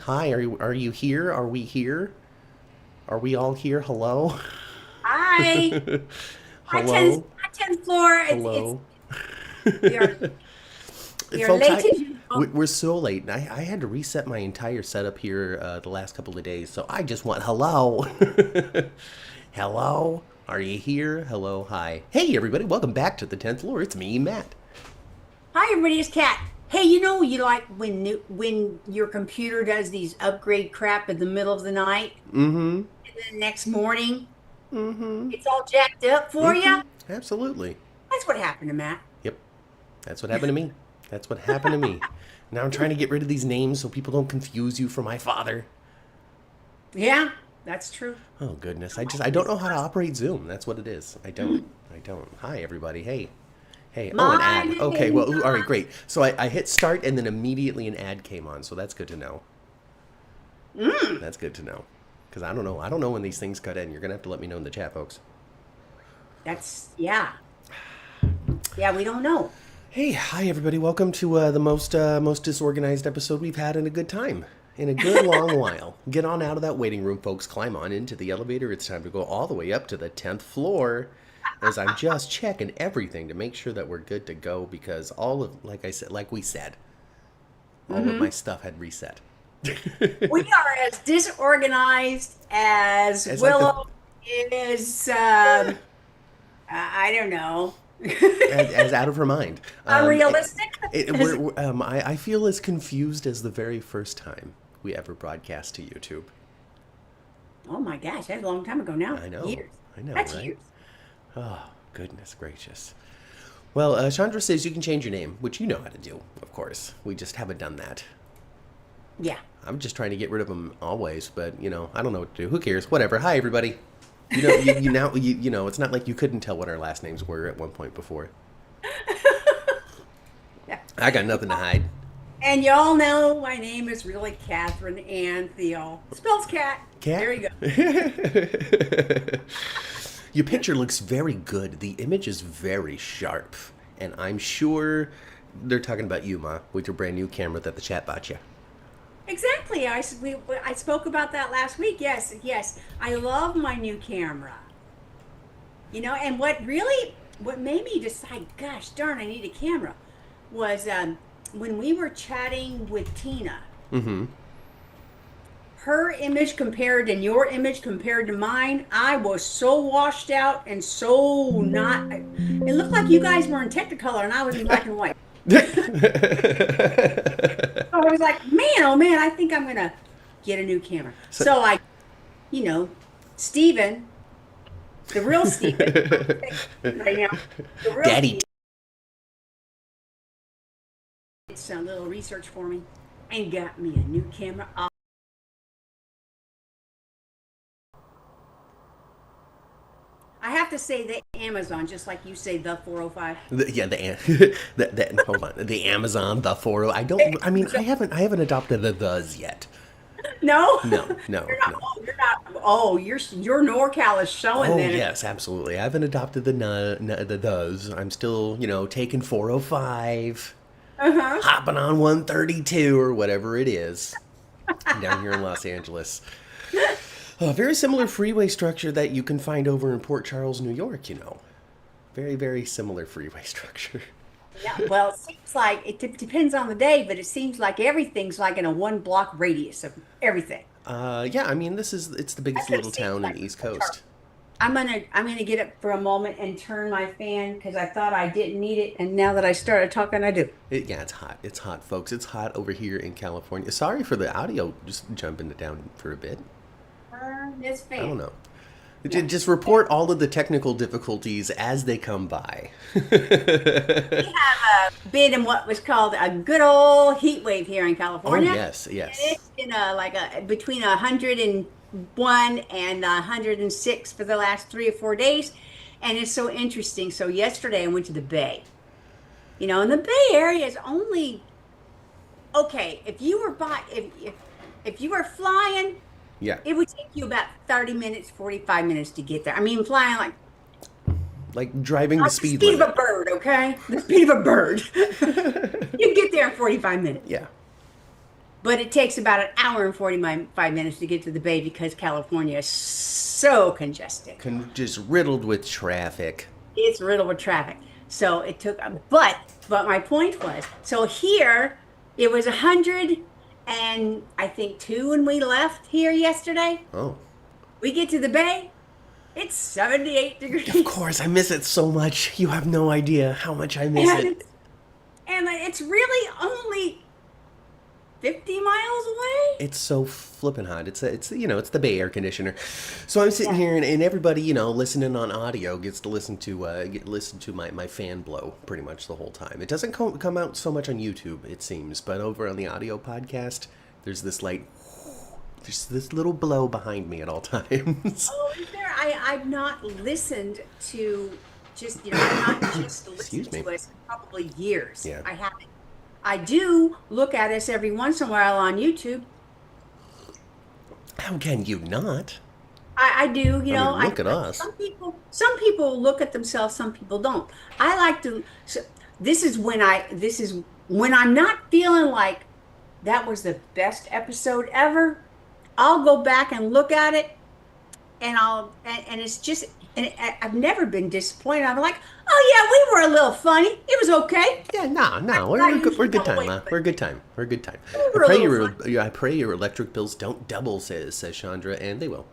Hi, are you here? Are we here? Are we all here? Hello? Hi. Hi, 10th, Hello? hi, 10th floor. It's Hello? we are we are Folks, late as usual. we're so late. I had to reset my entire setup here the last couple of days, so I just want hello. Hello? Are you here? Hello? Hi. Hey, everybody. Welcome back to the 10th floor. It's me, Matt. Hi, everybody. It's Kat. Hey, you like when your computer does these upgrade crap in the middle of the night, Mm and then the next morning hmm. Mm hmm. it's all jacked up for Mm you? hmm. Absolutely. That's what happened to Matt. Yep. That's what happened to me. That's what happened to me. Now I'm trying to get rid of these names so people don't confuse you for my father. Yeah, that's true. Oh goodness, Oh my I don't goodness. know how to operate Zoom. That's what it is. I don't. Hi everybody. Hey. Hey. Oh, an My ad. Okay. name. Well, all right, great. So I hit start and then immediately an ad came on. So that's good to know. Mm, That's good to know. Because I don't know. I don't know when these things cut in. You're gonna have to let me know in the chat, folks. that's yeah. Yeah, we don't know. Hey, hi everybody. Welcome to the most disorganized episode we've had in a good time. In a good long while. Get on out of that waiting room, folks. Climb on into the elevator. It's time to go all the way up to the 10th floor. As I'm just checking everything to make sure that we're good to go because all of, like we said, all of my Hmm. stuff had reset. We are as disorganized as It's like the Willow is. I don't know. as out of her mind. Unrealistic. I feel as confused as the very first time we ever broadcast to YouTube. Oh my gosh, that's a long time ago now. I Years. know, That's right? years. Oh, goodness gracious. Well, Chandra says you can change your name, which you know how to do, of course. We just haven't done that. Yeah. I'm just trying to get rid of them always, but I don't know what to do. Who cares? Whatever. Hi, everybody. You know, it's not like you couldn't tell what our last names were at one point before. Yeah. I got nothing to hide. And y'all know my name is really Catherine Ann Theall. Spells cat. Cat? There you go. Your picture looks very good. The image is very sharp, and I'm sure they're talking about you, Ma, with your brand new camera that the chat bought you. Exactly. I spoke about that last week. Yes, yes. I love my new camera. And what made me decide, gosh darn, I need a camera, was when we were chatting with Tina, Mm-hmm. her image compared and your image compared to mine, I was so washed out and so not. It looked like you guys were in Technicolor and I was in black and white. So I was like, man, oh man, I think I'm gonna get a new camera. So, So you know, Steven, the real Steven, right now, the real Daddy. Steven did some little research for me and got me a new camera. I have to say the Amazon, just like you say the 405. Yeah, hold on, the Amazon, the 40. I don't. I mean, I haven't adopted the thes yet. No, No, no, you're not. no. Oh, you're not. Oh, your NorCal is showing Oh then. yes, absolutely. I haven't adopted the thes. I'm still, taking 405, Uh-huh. hopping on 132 or whatever it is down here in Los Angeles. A very similar freeway structure that you can find over in Port Charles, New York. Very, very similar freeway structure. Yeah. Well, it seems like depends on the day, but it seems like everything's like in a 1 block radius of everything. Yeah, I mean, it's the biggest That's what it little seems town in like. the East Coast. I'm gonna get up for a moment and turn my fan because I thought I didn't need it, and now that I started talking, I do. Yeah, it's hot. It's hot, folks. It's hot over here in California. Sorry for the audio just jumping it down for a bit. Turn this I don't fan. know. Yeah. Just report all of the technical difficulties as they come by. We have been in what was called a good old heat wave here in Oh, California. yes, And yes. it's been between 101 and 106 for the last 3 or 4 days. And it's so interesting. So yesterday I went to the Bay. And the Bay Area is only okay. If you were flying, Yeah. it would take you about 30 minutes, 45 minutes to get there. I mean, flying like Like driving the not the speed speed of limit. a bird, okay? The speed of a bird. You get there in 45 minutes. Yeah. But it takes about an hour and 45 minutes to get to the Bay because California is so congested. Just riddled with traffic. It's riddled with traffic. So it took, but my point was, so here it was 100 and I think two when we left here yesterday. Oh. We get to the Bay, it's 78 degrees. Of course, I miss it so much. You have no idea how much I miss And it. it's really only 50 miles away. It's so flippin' hot. It's it's the Bay air conditioner. So I'm sitting here and everybody listening on audio gets to listen to my fan blow pretty much the whole time. It doesn't come out so much on YouTube, it seems, but over on the audio podcast, there's this little blow behind me at all times. Oh, is there? I've not listened to I've not just Excuse listened me. to us in probably years. Yeah. I haven't. I do look at us every once in a while on YouTube. How can you not? I do, Look at us. Some people look at themselves, some people don't. I like to. So this is when I'm not feeling like that was the best episode ever. I'll go back and look at it, and it's just, I've never been disappointed. I'm like, oh yeah, we were a little funny. It was okay. Yeah, no, we're good time, Ma. We're a good time. We're a good time. We were a little I pray your electric bills don't double, says Chandra, and they will.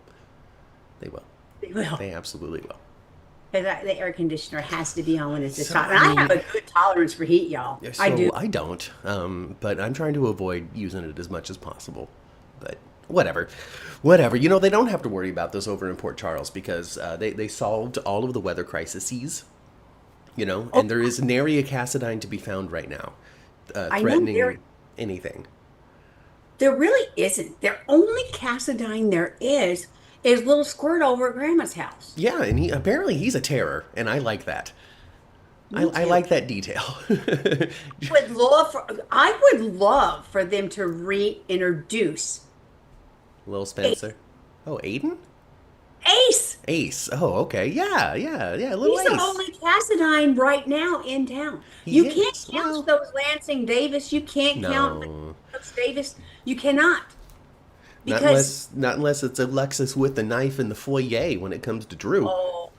They will. They will. They absolutely will. The air conditioner has to be on when it's this So, hot. And I have a good tolerance for heat, y'all. So I do. I don't, but I'm trying to avoid using it as much as possible. But whatever. They don't have to worry about this over in Port Charles because they solved all of the weather crises. And there is nary a Cassadine to be found right now, I know threatening anything. There really isn't. The only Cassadine there is little Squirt over at Grandma's house. Yeah, and he's a terror, and I like that. I like that detail. I would love for them to reintroduce Lil Spencer. Oh, Aiden? Ace. Ace. Oh, okay. Yeah, little He's Ace. the only Cassadine right now in town. He You is? can't count Well, those Lansing Davis. You can't count no. those Davis. You cannot. Not Because unless it's Alexis with the knife in the foyer when it comes to Drew. oh,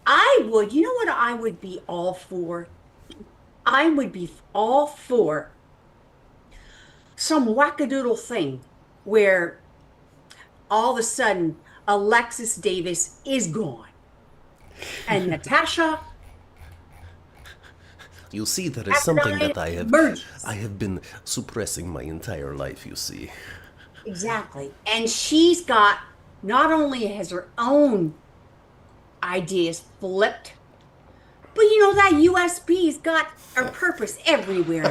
you know what I would be all for? I would be all for some wackadoodle thing where all of a sudden Alexis Davis is gone. And Natasha You'll see that is something that emerges. I have been suppressing my entire life, you see. Exactly. And she's got, not only has her own ideas flipped, but that USB's got a purpose everywhere.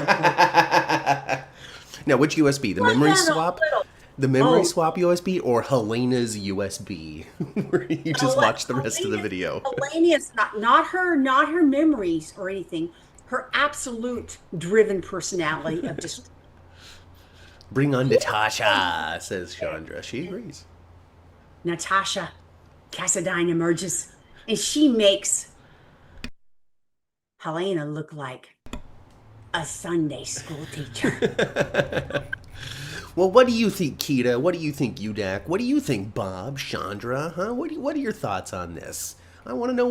Now, which USB? The Look memory at a swap? little- The memory Oh. swap USB or Helena's USB? Where you just watch the rest of the video. Helena's not her memories or anything. Her absolute driven personality of just Bring on Natasha, says Chandra. She agrees. Natasha Cassadine emerges, and she makes Helena look like a Sunday school teacher. Well, what do you think, Kita? What do you think, Udak? What do you think, Bob, Chandra? Huh? What are your thoughts on this? I want to know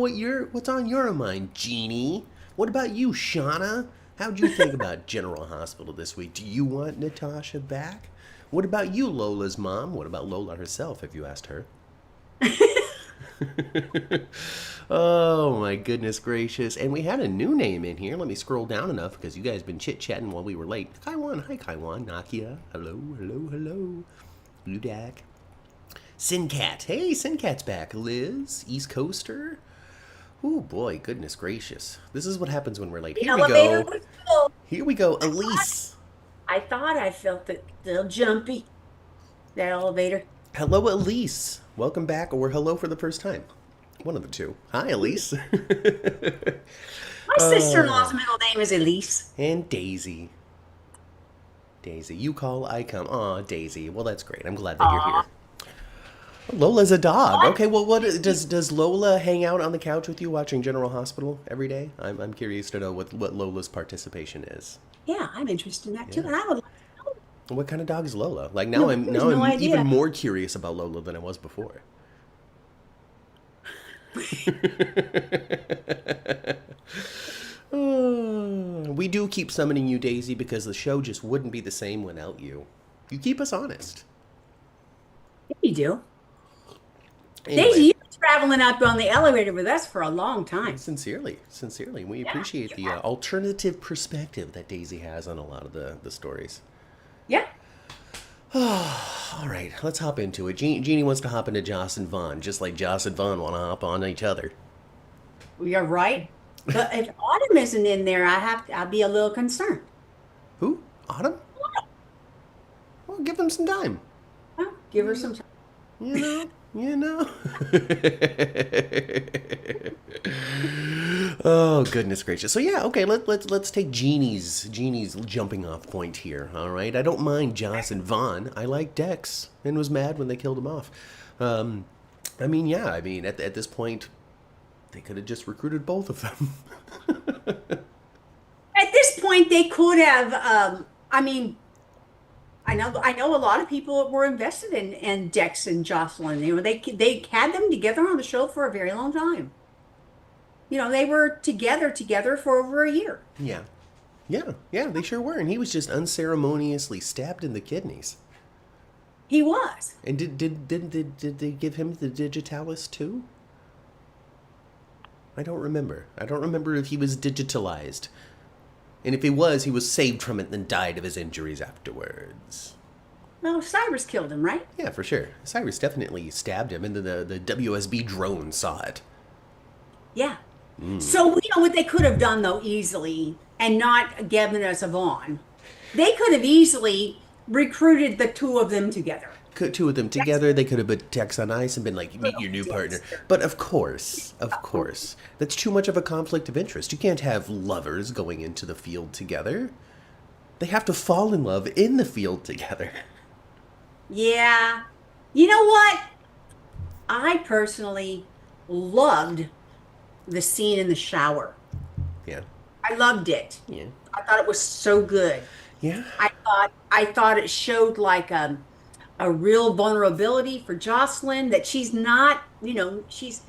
what's on your mind, Jeannie. What about you, Shauna? How'd you think about General Hospital this week? Do you want Natasha back? What about you, Lola's mom? What about Lola herself, if you asked her? Oh, my goodness gracious. And we had a new name in here. Let me scroll down enough because you guys been chit-chatting while we were late. Kaiwan, hi Kaiwan. Nakia, hello. Ludak. Sincat. Hey, Sincat's back. Liz, East Coaster. Oh boy, goodness gracious. This is what happens when we're late. The Here we elevator go. was full. Here we go. Elise. I thought I felt it a little jumpy. That elevator. Hello, Elise. Welcome back, or hello for the first time. One of the two. Hi, Elise. My sister-in-law's middle name is Elise. And Daisy. Daisy. You call, I come. Aw, Daisy. Well, that's great. I'm glad that you're here. Lola's a dog. Okay, well, does Lola hang out on the couch with you watching General Hospital every day? I'm curious to know what Lola's participation is. Yeah, I'm interested in that too, and I would like to know. What kind of dog is Lola? Like No, I'm there's no idea. even more curious about Lola than I was before. We do keep summoning you, Daisy, because the show just wouldn't be the same without you. You keep us honest. Yeah, you do. Daisy, Anyway, you've been traveling up on the elevator with us for a long time. sincerely, we Yeah, appreciate you the have. alternative perspective that Daisy has on a lot of the stories. Yeah. All right, let's hop into it. Jeannie wants to hop into Joss and Vaughn, just like Joss and Vaughn want to hop on each other. You're right. But if Autumn isn't in there, I'll be a little concerned. Who? Autumn? Well, give them some time. Huh? Give her some time. You know. Oh goodness gracious. So yeah, okay. Let's take Jeannie's jumping off point here. All right. I don't mind Joss and Vaughn. I like Dex and was mad when they killed him off. I mean, yeah. I mean, at this point, they could have just recruited both of them. At this point, they could have. I mean, I know a lot of people were invested in Dex and Jocelyn. They had them together on the show for a very long time. They were together for over a year. Yeah. Yeah. They sure were, and he was just unceremoniously stabbed in the kidneys. He was. And did they give him the digitalis too? I don't remember. I don't remember if he was digitalized. And if he was saved from it and then died of his injuries afterwards. Well, Cyrus killed him, right? Yeah, for sure. Cyrus definitely stabbed him, and then the WSB drone saw it. Yeah. So what they could have done though easily, and not given us a Vaughn, they could have easily recruited the two of them together. Two of them together, they could have put Tex on ice and been like, meet your new partner. But of course, that's too much of a conflict of interest. You can't have lovers going into the field together. They have to fall in love in the field together. Yeah. You know what? I personally loved the scene in the shower. Yeah. I loved it. Yeah. I thought it was so good. Yeah. I thought it showed like a real vulnerability for Jocelyn, that she's not, it's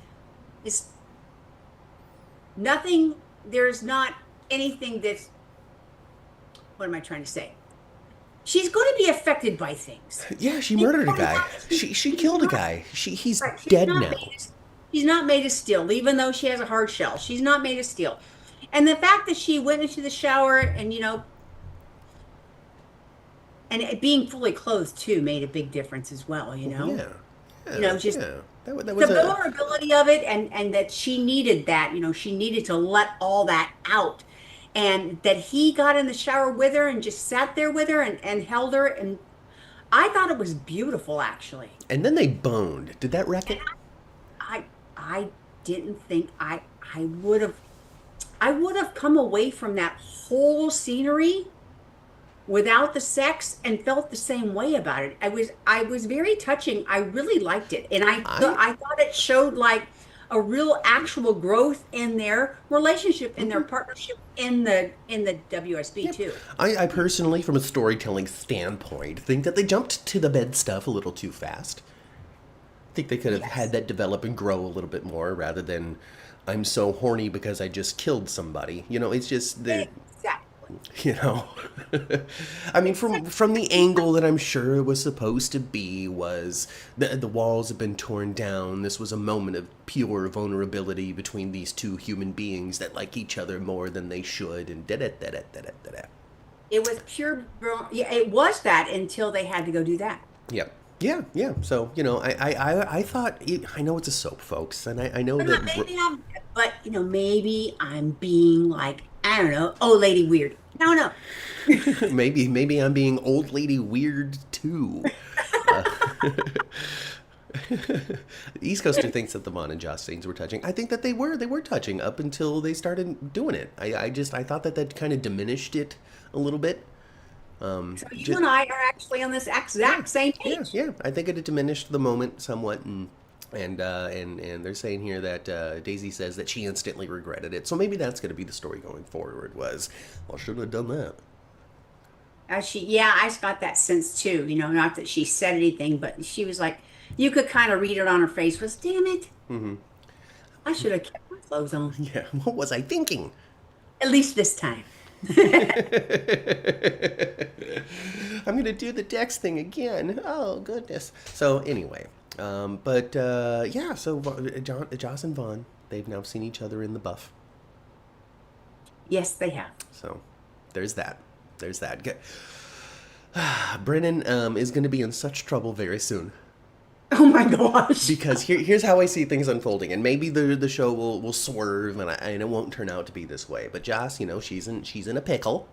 nothing, there's not anything that's, what am I trying to say? She's going to be affected by things. Yeah, she murdered a guy. She killed a guy. He's Right, dead now. She's not made of steel, even though she has a hard shell. She's not made of steel. And the fact that she went into the shower and, and it being fully clothed too made a big difference as well, Yeah. Just yeah. That the was vulnerability of it, and that she needed that, she needed to let all that out. And that he got in the shower with her and just sat there with her and held her. And I thought it was beautiful, actually. And then they boned. Did that wreck it? I didn't think I would have come away from that whole scenery without the sex and felt the same way about it. I was very touching. I really liked it, and I thought it showed like a real actual growth in their relationship, in their partnership in the WSB too. I personally, from a storytelling standpoint, think that they jumped to the bed stuff a little too fast. I think they could have had that develop and grow a little bit more rather than I'm so horny because I just killed somebody. It's just the Exactly. I mean, from the angle that I'm sure it was supposed to be was the walls have been torn down. This was a moment of pure vulnerability between these two human beings that like each other more than they should, and da-da-da-da-da-da-da. It was pure. Yeah, it was that until they had to go do that. Yep. Yeah. So, I thought, I know it's a soap, folks, and I know that... Maybe I'm being like, I don't know, old lady weird. No. maybe I'm being old lady weird, too. East Coaster thinks that the Vaughn and Joss scenes were touching. I think that they were touching up until they started doing it. I thought that kind of diminished it a little bit. So you and I are actually on this exact same page. Yeah. I think it diminished the moment somewhat, and they're saying here that Daisy says that she instantly regretted it. So maybe that's going to be the story going forward. Was, well, should have done that. I just got that sense too. Not that she said anything, but she was like, you could kind of read it on her face. Was damn it, I should have kept my clothes on. Yeah, what was I thinking? At least this time. I'm gonna do the Dex thing again. Oh goodness. So anyway, yeah. So Joss and Vaughn, they've now seen each other in the buff. Yes, they have. So there's that. There's that. Brennan is going to be in such trouble very soon. Oh my gosh. Because here's how I see things unfolding, and maybe the show will swerve, and it won't turn out to be this way. But Joss, she's in a pickle,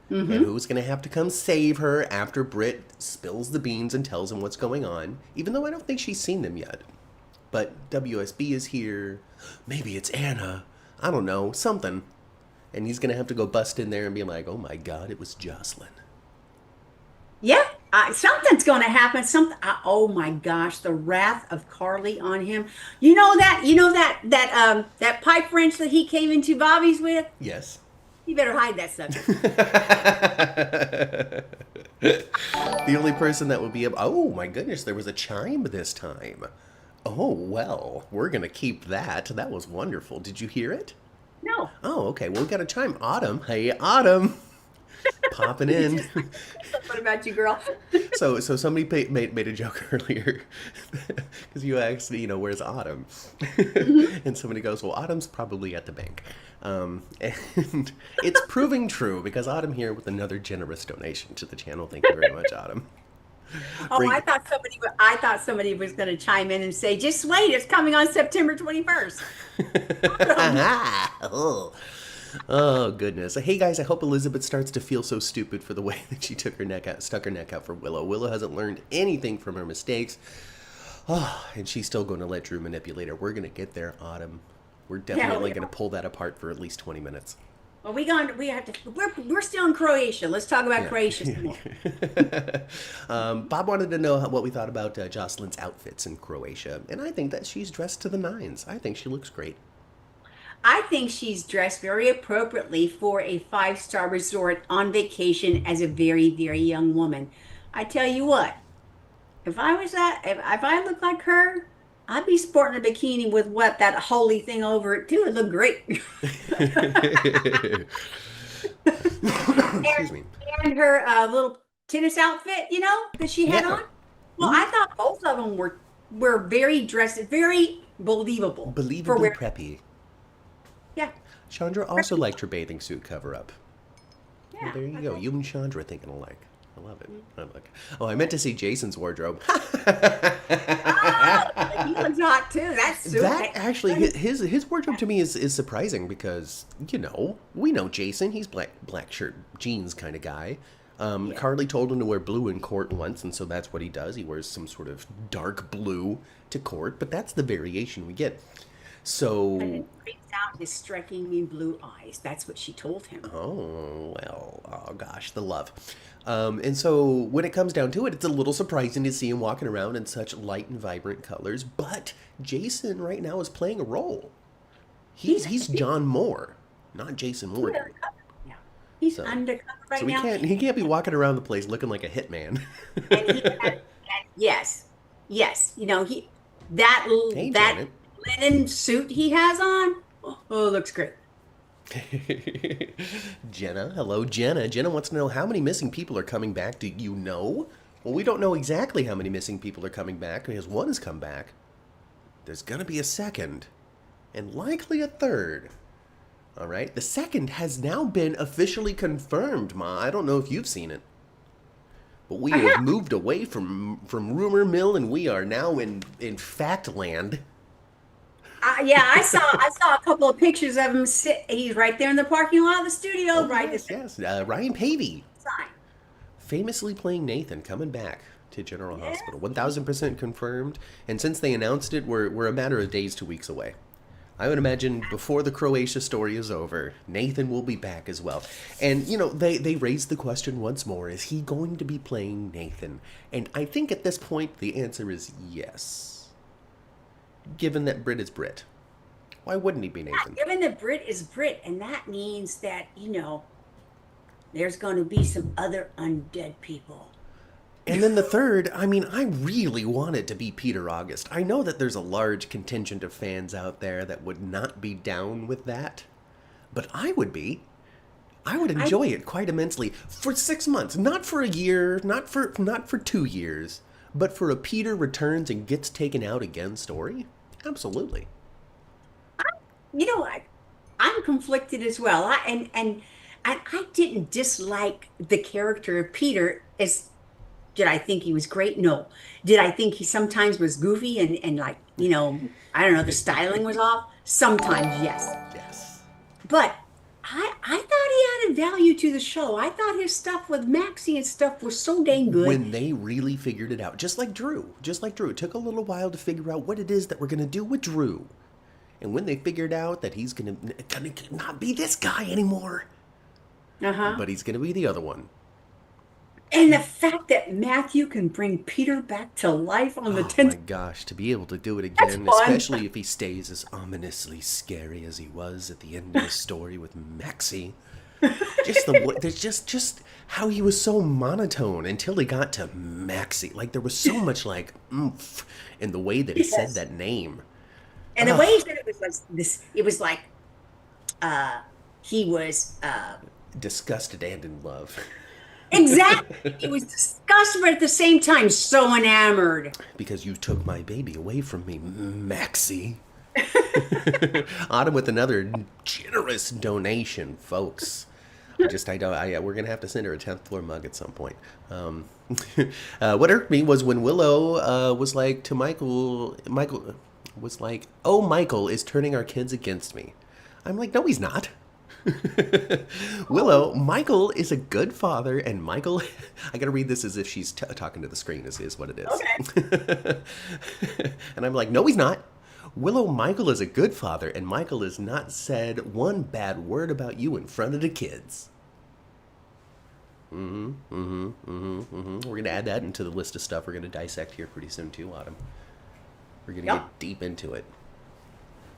and who's gonna have to come save her after Britt spills the beans and tells him what's going on? Even though I don't think she's seen them yet. But WSB is here. Maybe it's Anna. I don't know, something. And he's gonna have to go bust in there and be like, "Oh my God, it was Jocelyn." Yeah, something's going to happen. Oh my gosh, the wrath of Carly on him. That pipe wrench that he came into Bobby's with. Yes. You better hide that sucker. The only person that would be able. Oh my goodness, there was a chime this time. Oh well, we're gonna keep that. That was wonderful. Did you hear it? No. Oh, okay. Well, we got a chime. Autumn. Hey, Autumn. Popping in. What about you, girl? So somebody made a joke earlier because you asked, where's Autumn? And somebody goes, well, Autumn's probably at the bank. And it's proving true because Autumn here with another generous donation to the channel. Thank you very much, Autumn. Oh, I thought somebody was going to chime in and say, just wait, it's coming on September 21st. Oh goodness. Hey guys, I hope Elizabeth starts to feel so stupid for the way that she stuck her neck out for Willow. Willow hasn't learned anything from her mistakes. Oh, and she's still going to let Drew manipulate her. We're going to get there, Autumn. We're definitely going to pull that apart for at least 20 minutes. Well, we're still in Croatia. Let's talk about Croatia some more. Bob wanted to know what we thought about Jocelyn's outfits in Croatia, and I think that she's dressed to the nines. I think she looks great. I think she's dressed very appropriately for a 5-star resort on vacation as a very, very young woman. I tell you what, if I looked like her, I'd be sporting a bikini with that holy thing over it too. It looked great. Excuse me. And her little tennis outfit, that she had on. Well, I thought both of them were very dressed, very believable. Believably preppy. Yeah. Chandra also liked her bathing suit cover-up. Yeah. Well, there you go. You and Chandra thinking alike. I love it. I meant to see Jason's wardrobe. Oh, he looks hot too. That's super. That actually, his wardrobe to me is surprising because we know Jason. He's black shirt jeans kind of guy. Carly told him to wear blue in court once, and so that's what he does. He wears some sort of dark blue to court, but that's the variation we get. So it brings out his strikingly blue eyes. That's what she told him. Oh, well, oh gosh, the love. And so when it comes down to it, it's a little surprising to see him walking around in such light and vibrant colors. But Jason right now is playing a role. He's John Moore, not Jason Morgan. Yeah. He's undercover right now. So he can't be walking around the place looking like a hitman. Yes. Hey, that linen suit he has on, looks great. Jenna, hello, Jenna. Jenna wants to know how many missing people are coming back. Do you know? Well, we don't know exactly how many missing people are coming back because one has come back. There's going to be a second and likely a third. All right. The second has now been officially confirmed, Ma. I don't know if you've seen it. But we have moved away from rumor mill and we are now in fact land. I saw a couple of pictures of him. He's right there in the parking lot of the studio. Oh, right. Yes. Ryan Pavey. Sign. Famously playing Nathan, coming back to General Hospital. 1,000% confirmed. And since they announced it, we're a matter of days to weeks away. I would imagine before the Croatia story is over, Nathan will be back as well. And, they raised the question once more, is he going to be playing Nathan? And I think at this point, the answer is yes. Given that Britt is Britt. Why wouldn't he be Nathan? Given that Britt is Britt, and that means that, there's going to be some other undead people. And then the third, I mean, I really want it to be Peter August. I know that there's a large contingent of fans out there that would not be down with that, but I would be. I would enjoy it quite immensely for 6 months, not for a year, not for 2 years, but for a Peter returns and gets taken out again story. Absolutely. I'm conflicted as well. And I didn't dislike the character of Peter. As did I think he was great? No. Did I think he sometimes was goofy and like, I don't know, the styling was off? Sometimes, yes. Yes. But I thought he added value to the show. I thought his stuff with Maxie and stuff was so dang good. When they really figured it out, just like Drew. It took a little while to figure out what it is that we're going to do with Drew. And when they figured out that he's going to not be this guy anymore, but he's going to be the other one. And the fact that Matthew can bring Peter back to life on the 10th. Oh my gosh, to be able to do it again, especially if he stays as ominously scary as he was at the end of the story with Maxie. Just how he was so monotone until he got to Maxie. Like there was so much like oomph in the way that he said that name. And the way he said it was like this, it was like he was disgusted and in love. Exactly. He was disgusted, but at the same time so enamored. Because you took my baby away from me, Maxie. Autumn with another generous donation, folks. We're gonna have to send her a 10th floor mug at some point. What irked me was when Willow was like to Michael was like, "Oh, Michael is turning our kids against me." I'm like, no, he's not. Willow, Michael is a good father, and Michael, I gotta read this as if she's talking to the screen, is what it is. Okay. And I'm like, no, he's not. Willow, Michael is a good father, and Michael has not said one bad word about you in front of the kids. We're gonna add that into the list of stuff we're gonna dissect here pretty soon too, Autumn. We're gonna get deep into it.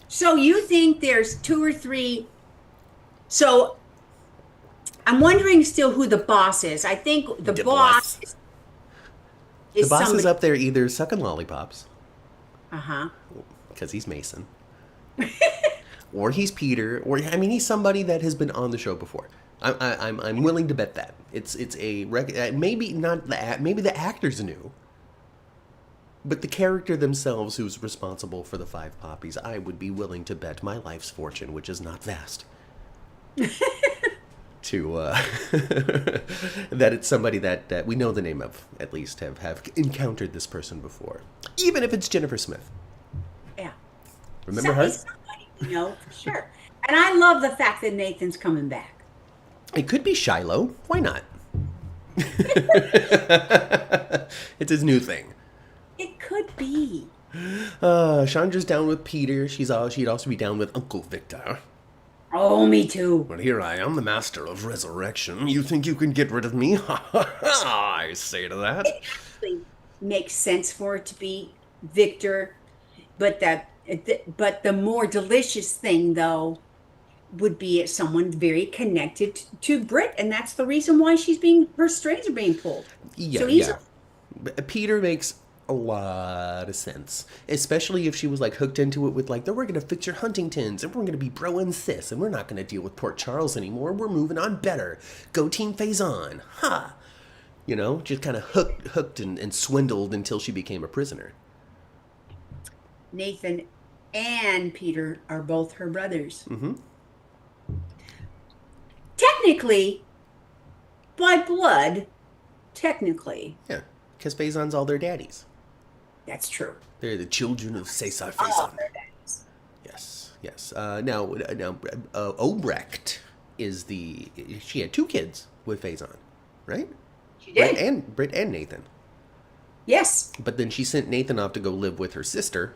So you think there's 2 or 3? So I'm wondering still who the boss is. I think the boss is the boss somebody. is up there either sucking lollipops. Uh-huh. Because he's Mason. Or he's Peter, or I mean he's somebody that has been on the show before. I'm willing to bet that. It's maybe not maybe the actors knew. But the character themselves who's responsible for the 5 poppies, I would be willing to bet my life's fortune, which is not vast. To that it's somebody that we know the name of, at least have encountered this person before, even if it's Jennifer Smith. Yeah, remember her? It's somebody, for sure. And I love the fact that Nathan's coming back. It could be Shiloh. Why not? It's his new thing. It could be. Chandra's down with Peter. She'd also be down with Uncle Victor. Oh, me too. But here I am, the master of resurrection. You think you can get rid of me? Ha ha ha! I say to that. It actually makes sense for it to be Victor, but the more delicious thing, though, would be someone very connected to Britt, and that's the reason why her strings are being pulled. Yeah, so Peter makes a lot of sense, especially if she was like hooked into it with like, we're gonna fix your Huntingtons and we're gonna be bro and sis and we're not gonna deal with Port Charles anymore. We're moving on better. Go Team Faison. Ha! Just kind of hooked and swindled until she became a prisoner. Nathan and Peter are both her brothers. Mm-hmm. Technically, by blood, technically. Yeah, because Faison's all their daddies. That's true. They're the children of Cesar Faison. All their daddies. Yes. Now, Obrecht is she had 2 kids with Faison, right? She did. Britt and Nathan. Yes. But then she sent Nathan off to go live with her sister.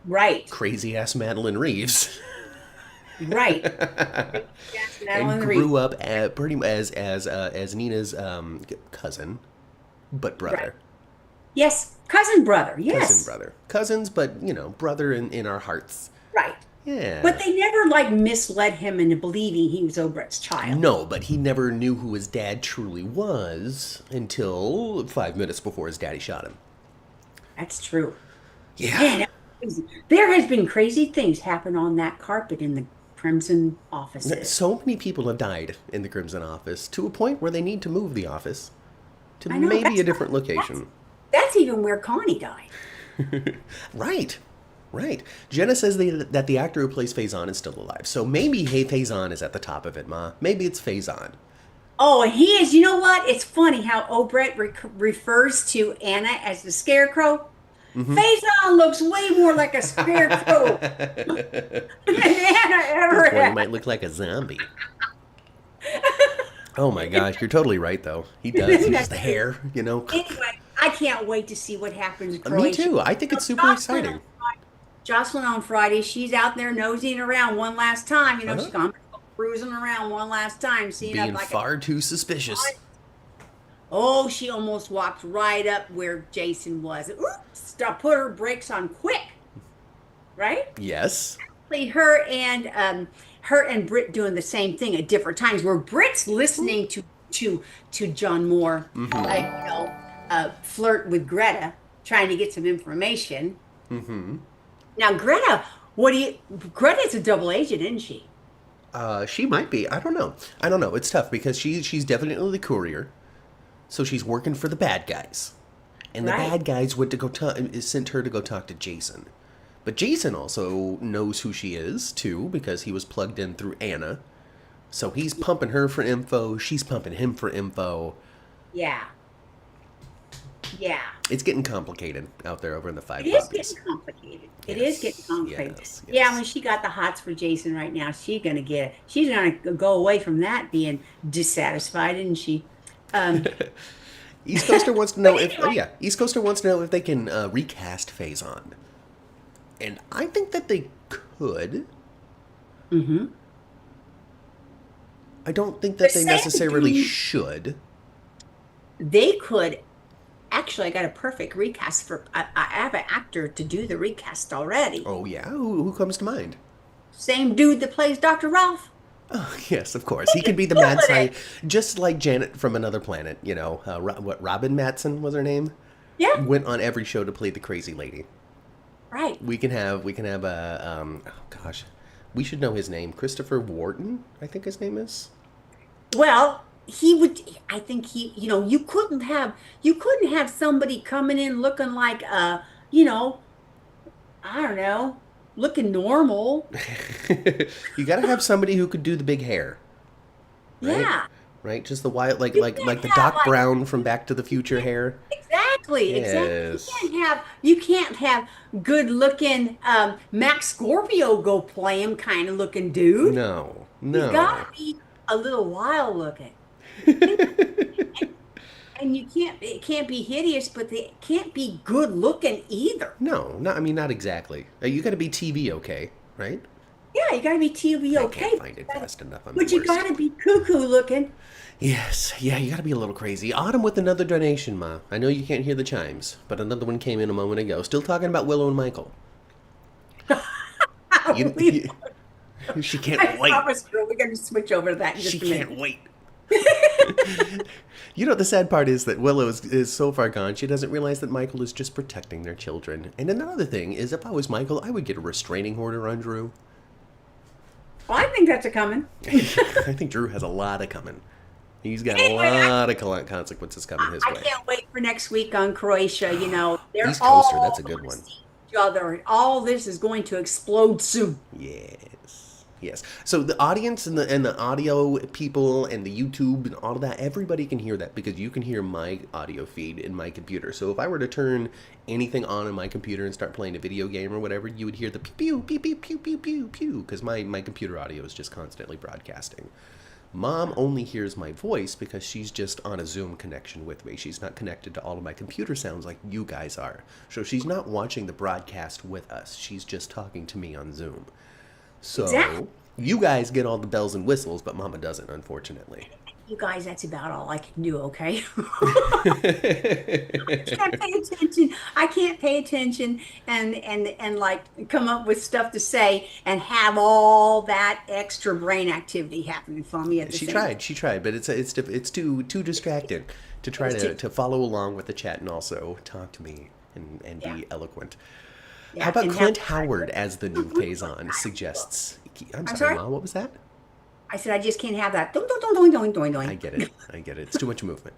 Right. Crazy ass Madeline Reeves. Right. And grew up pretty much as Nina's cousin, but brother. Right. Yes, cousin brother. Yes. Cousin brother. Cousins, but brother in our hearts. Right. Yeah. But they never like misled him into believing he was Obrecht's child. No, but he never knew who his dad truly was until 5 minutes before his daddy shot him. That's true. Yeah. Man, there has been crazy things happen on that carpet in the Crimson offices. So many people have died in the Crimson office to a point where they need to move the office to I know, maybe a different location. That's even where Connie died. Right. Right. Jenna says that the actor who plays Faison is still alive. So maybe Faison is at the top of it, Ma. Maybe it's Faison. Oh, and he is. You know what? It's funny how Obrecht refers to Anna as the Scarecrow. Faison looks way more like a scarecrow than Anna ever This one had. might look like a zombie. Oh my gosh, you're totally right though. He does. He has the hair, you know. Anyway, I can't wait to see what happens in Me Croatia. too. I think it's super Jocelyn exciting. Jocelyn on Friday, she's out there nosing around one last time. You know, she's gone cruising around one last time, seeing Being up like far too suspicious. Oh, she almost walked right up where Jason was. Oops! Put her brakes on quick. Right? Yes. Her and Britt doing the same thing at different times. Where Britt's listening to John Moore, flirt with Greta, trying to get some information. Now, Greta's a double agent, isn't she? She might be. I don't know. It's tough because she's definitely the courier. So she's working for the bad guys. And the bad guys went to go sent her to go talk to Jason. But Jason also knows who she is, too, because he was plugged in through Anna. So he's pumping her for info. She's pumping him for info. Yeah. Yeah. It's getting complicated out there over in the Five It is Poppies. getting complicated. It Yes, is getting complicated. yes, Yeah, yes. when she got the hots for Jason right now, she's gonna go away from that being dissatisfied, isn't she? East Coaster wants to know East Coaster wants to know if they can recast Faison. And I think that they could. I don't think that they necessarily should. They could. Actually, I got a perfect recast for. I have an actor to do the recast already. Oh yeah, who comes to mind? Same dude that plays Dr. Ralph. Oh yes, of course. He could be the mad side, just like Janet from Another Planet. You know, Robin Matson was her name. Yeah. Went on every show to play the crazy lady. Right. We can have we should know his name. Christopher Wharton, I think his name is. Well, I think you couldn't have somebody coming in looking like I don't know, looking normal. You got to have somebody who could do the big hair. Right? Yeah. Right? Just the wild like the Doc Brown from Back to the Future hair. Exactly. Yes. You can't have good looking Max Scorpio go play him kind of looking dude. No. He's gotta be a little wild looking. And it can't be hideous, but they can't be good looking either. No, not exactly. You got to be TV okay, right? Yeah, you gotta be TV okay. I can't find it fast enough. But you gotta be cuckoo looking. Yes, yeah, you gotta be a little crazy. Autumn with another donation, Ma. I know you can't hear the chimes, but another one came in a moment ago. Still talking about Willow and Michael. She can't wait. I promise you, we're gonna switch over to that in just a minute. She can't wait. You know, the sad part is that Willow is so far gone, she doesn't realize that Michael is just protecting their children. And another thing is, if I was Michael, I would get a restraining order on Drew. Well, I think that's a coming. I think Drew has a lot of coming. He's got a lot of consequences coming his way. I can't wait for next week on Croatia. You know, they're East Coaster, all that's a good one. each other. All this is going to explode soon. Yes. So the audience and the audio people and the YouTube and all of that, everybody can hear that because you can hear my audio feed in my computer. So if I were to turn anything on in my computer and start playing a video game or whatever, you would hear the pew pew pew pew pew pew pew because my computer audio is just constantly broadcasting. Mom only hears my voice because she's just on a Zoom connection with me. She's not connected to all of my computer sounds like you guys are. So she's not watching the broadcast with us. She's just talking to me on Zoom. So you guys get all the bells and whistles, but Mama doesn't, unfortunately. You guys, that's about all I can do, okay? I can't pay attention. I can't pay attention and like come up with stuff to say and have all that extra brain activity happening for me at the same time. She tried, but it's too distracting to try It's to follow along with the chat and also talk to me and yeah, be eloquent. How yeah. about And how Clint Howard as the new Faison suggests? I'm I'm sorry, sorry? Ma, what was that? I said I just can't have that. Doing, doing, doing, doing, I doing. get it. I get it. It's too much movement.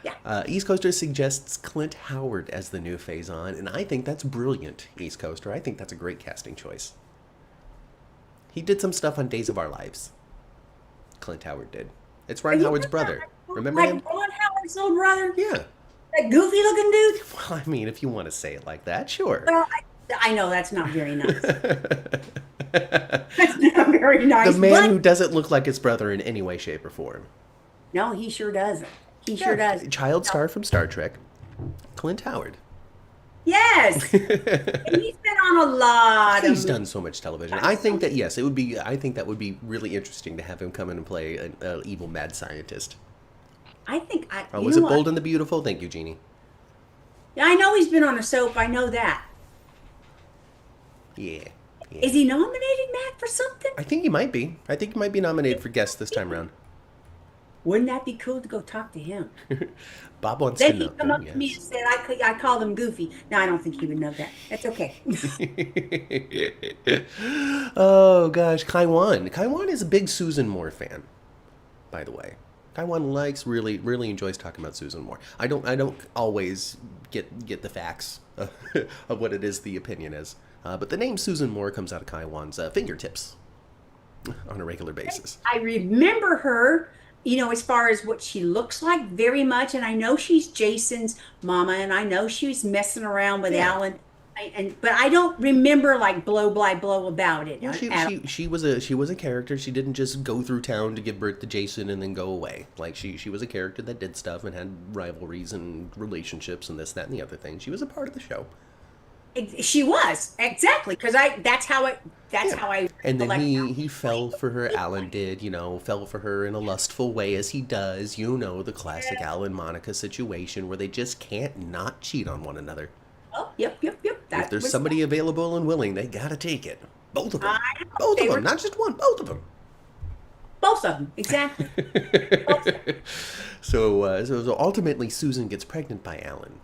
Yeah. East Coaster suggests Clint Howard as the new Faison, and I think that's brilliant, East Coaster. I think that's a great casting choice. He did some stuff on Days of Our Lives. Clint Howard did. It's Ron You Howard's remember brother. Remember like him? Ron Howard's little brother? Yeah. That goofy looking dude? Well, I mean, if you want to say it like that, sure. Well, I know that's not very nice. That's not very nice. The man But who doesn't look like his brother in any way, shape, or form. no, he sure doesn't. He sure does. Child star from Star Trek, Clint Howard. Yes. And he's been on a lot He's of done so much television. I think that yes, it would be. I think that would be really interesting to have him come in and play an evil mad scientist. I think Or you was know it what? Bold and the Beautiful? Thank you, Jeannie. Yeah, I know he's been on a soap. I know that. Yeah. Yeah. Is he nominated, Matt, for something? I think he might be. I think he might be nominated for guest this time around. Wouldn't that be cool to go talk to him? Bob wants to Then know. he'd come up to me and said, I called him Goofy. No, I don't think he would know that. That's okay. Oh gosh, Kaiwan. Kaiwan is a big Susan Moore fan, by the way. Kaiwan really enjoys talking about Susan Moore. I don't always get the facts of what it is the opinion is, but the name Susan Moore comes out of Kaiwan's fingertips on a regular basis. I remember her, as far as what she looks like very much. And I know she's Jason's mama, and I know she was messing around with Yeah. Alan. But I don't remember like blow by blow about it. Well, she was a character. She didn't just go through town to give birth to Jason and then go away. Like she was a character that did stuff and had rivalries and relationships and this, that, and the other thing. She was a part of the show. She was exactly because that's how I And then recollect he fell for her. Alan did, fell for her in a lustful way as he does. The classic Alan Monica situation where they just can't not cheat on one another. Oh, yep. If there's somebody available and willing, they gotta take it. Both of them. I know. Both They of were- them, not just one. Both of them. both of them exactly. Both of them. So ultimately, Susan gets pregnant by Alan,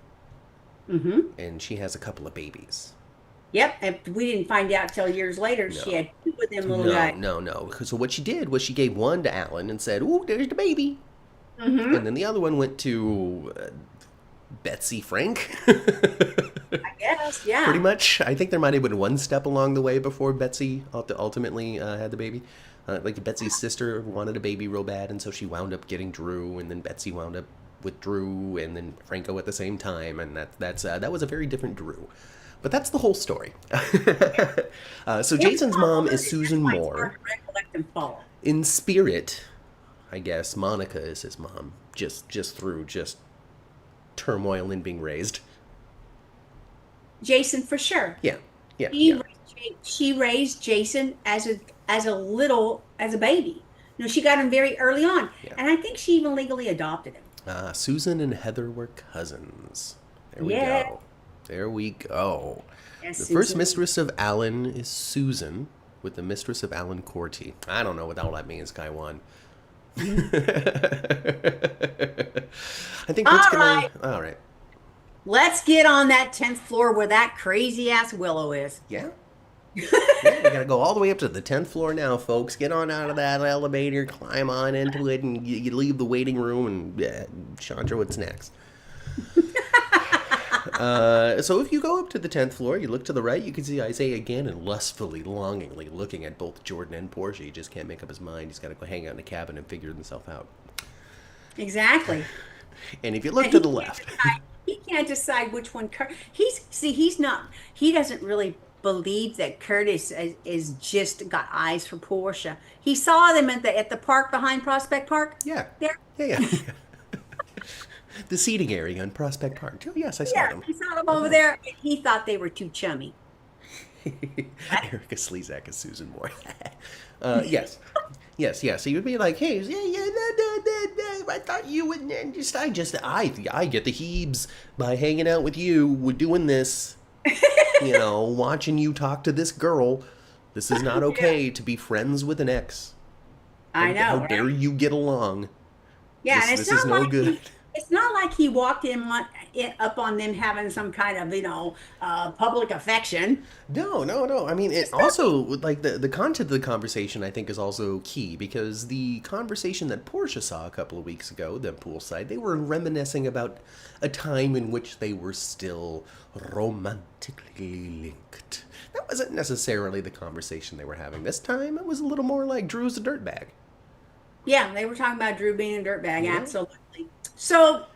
Mm-hmm. and she has a couple of babies. Yep, and we didn't find out till years later. No. She had two of them little No, guys. no. So what she did was she gave one to Alan and said, "Ooh, there's the baby," Mm-hmm. and then the other one went to Betsy Frank. I guess, yeah. Pretty much. I think there might have been one step along the way before Betsy ultimately had the baby. Like Betsy's sister wanted a baby real bad, and so she wound up getting Drew, and then Betsy wound up with Drew, and then Franco at the same time, and that was a very different Drew. But that's the whole story. So Jason's mom is Susan That's why it's Moore. hard to recollect and follow. In spirit, I guess Monica is his mom, just through turmoil and being raised. Jason for sure. Yeah. She raised Jason as a baby. She got him very early on, Yeah. and I think she even legally adopted him. Susan and Heather were cousins. There we Yeah. go. There we go. Yes, The first Susan. mistress of Alan is Susan, with the mistress of Alan Corty. I don't know what all that means, Kaiwan. I think Britt's All gonna. right. All right. Let's get on that 10th floor where that crazy ass Willow is. Yeah. Yeah, we gotta go all the way up to the 10th floor now, folks. Get on out of that elevator, climb on into it, and you leave the waiting room, and Chandra, what's next? So if you go up to the 10th floor, you look to the right, you can see Isaiah again and lustfully, longingly looking at both Jordan and Portia. He just can't make up his mind. He's got to go hang out in the cabin and figure himself out. Exactly. And if you look to the left, He can't decide which one. He doesn't really believe that Curtis is just got eyes for Portia. He saw them at the park behind Prospect Park. yeah. There. Yeah. The seating area in Prospect Park. Oh, yes, I saw Yeah, them. he saw them over there, and he thought they were too chummy. Erica Slezak is Susan Moore. Yes. Yes, yes. He would be like, hey, I thought you would I get the heebs by hanging out with you. We're doing this, watching you talk to this girl. This is not okay to be friends with an ex. I know. How dare you get along? Yeah, and This is no good. It's not like he walked up on them having some kind of, public affection. No. I mean, it also, like, the content of the conversation, I think, is also key, because the conversation that Portia saw a couple of weeks ago, the poolside, they were reminiscing about a time in which they were still romantically linked. That wasn't necessarily the conversation they were having this time. It was a little more like Drew's a dirtbag. Yeah, they were talking about Drew being a dirtbag, absolutely. So,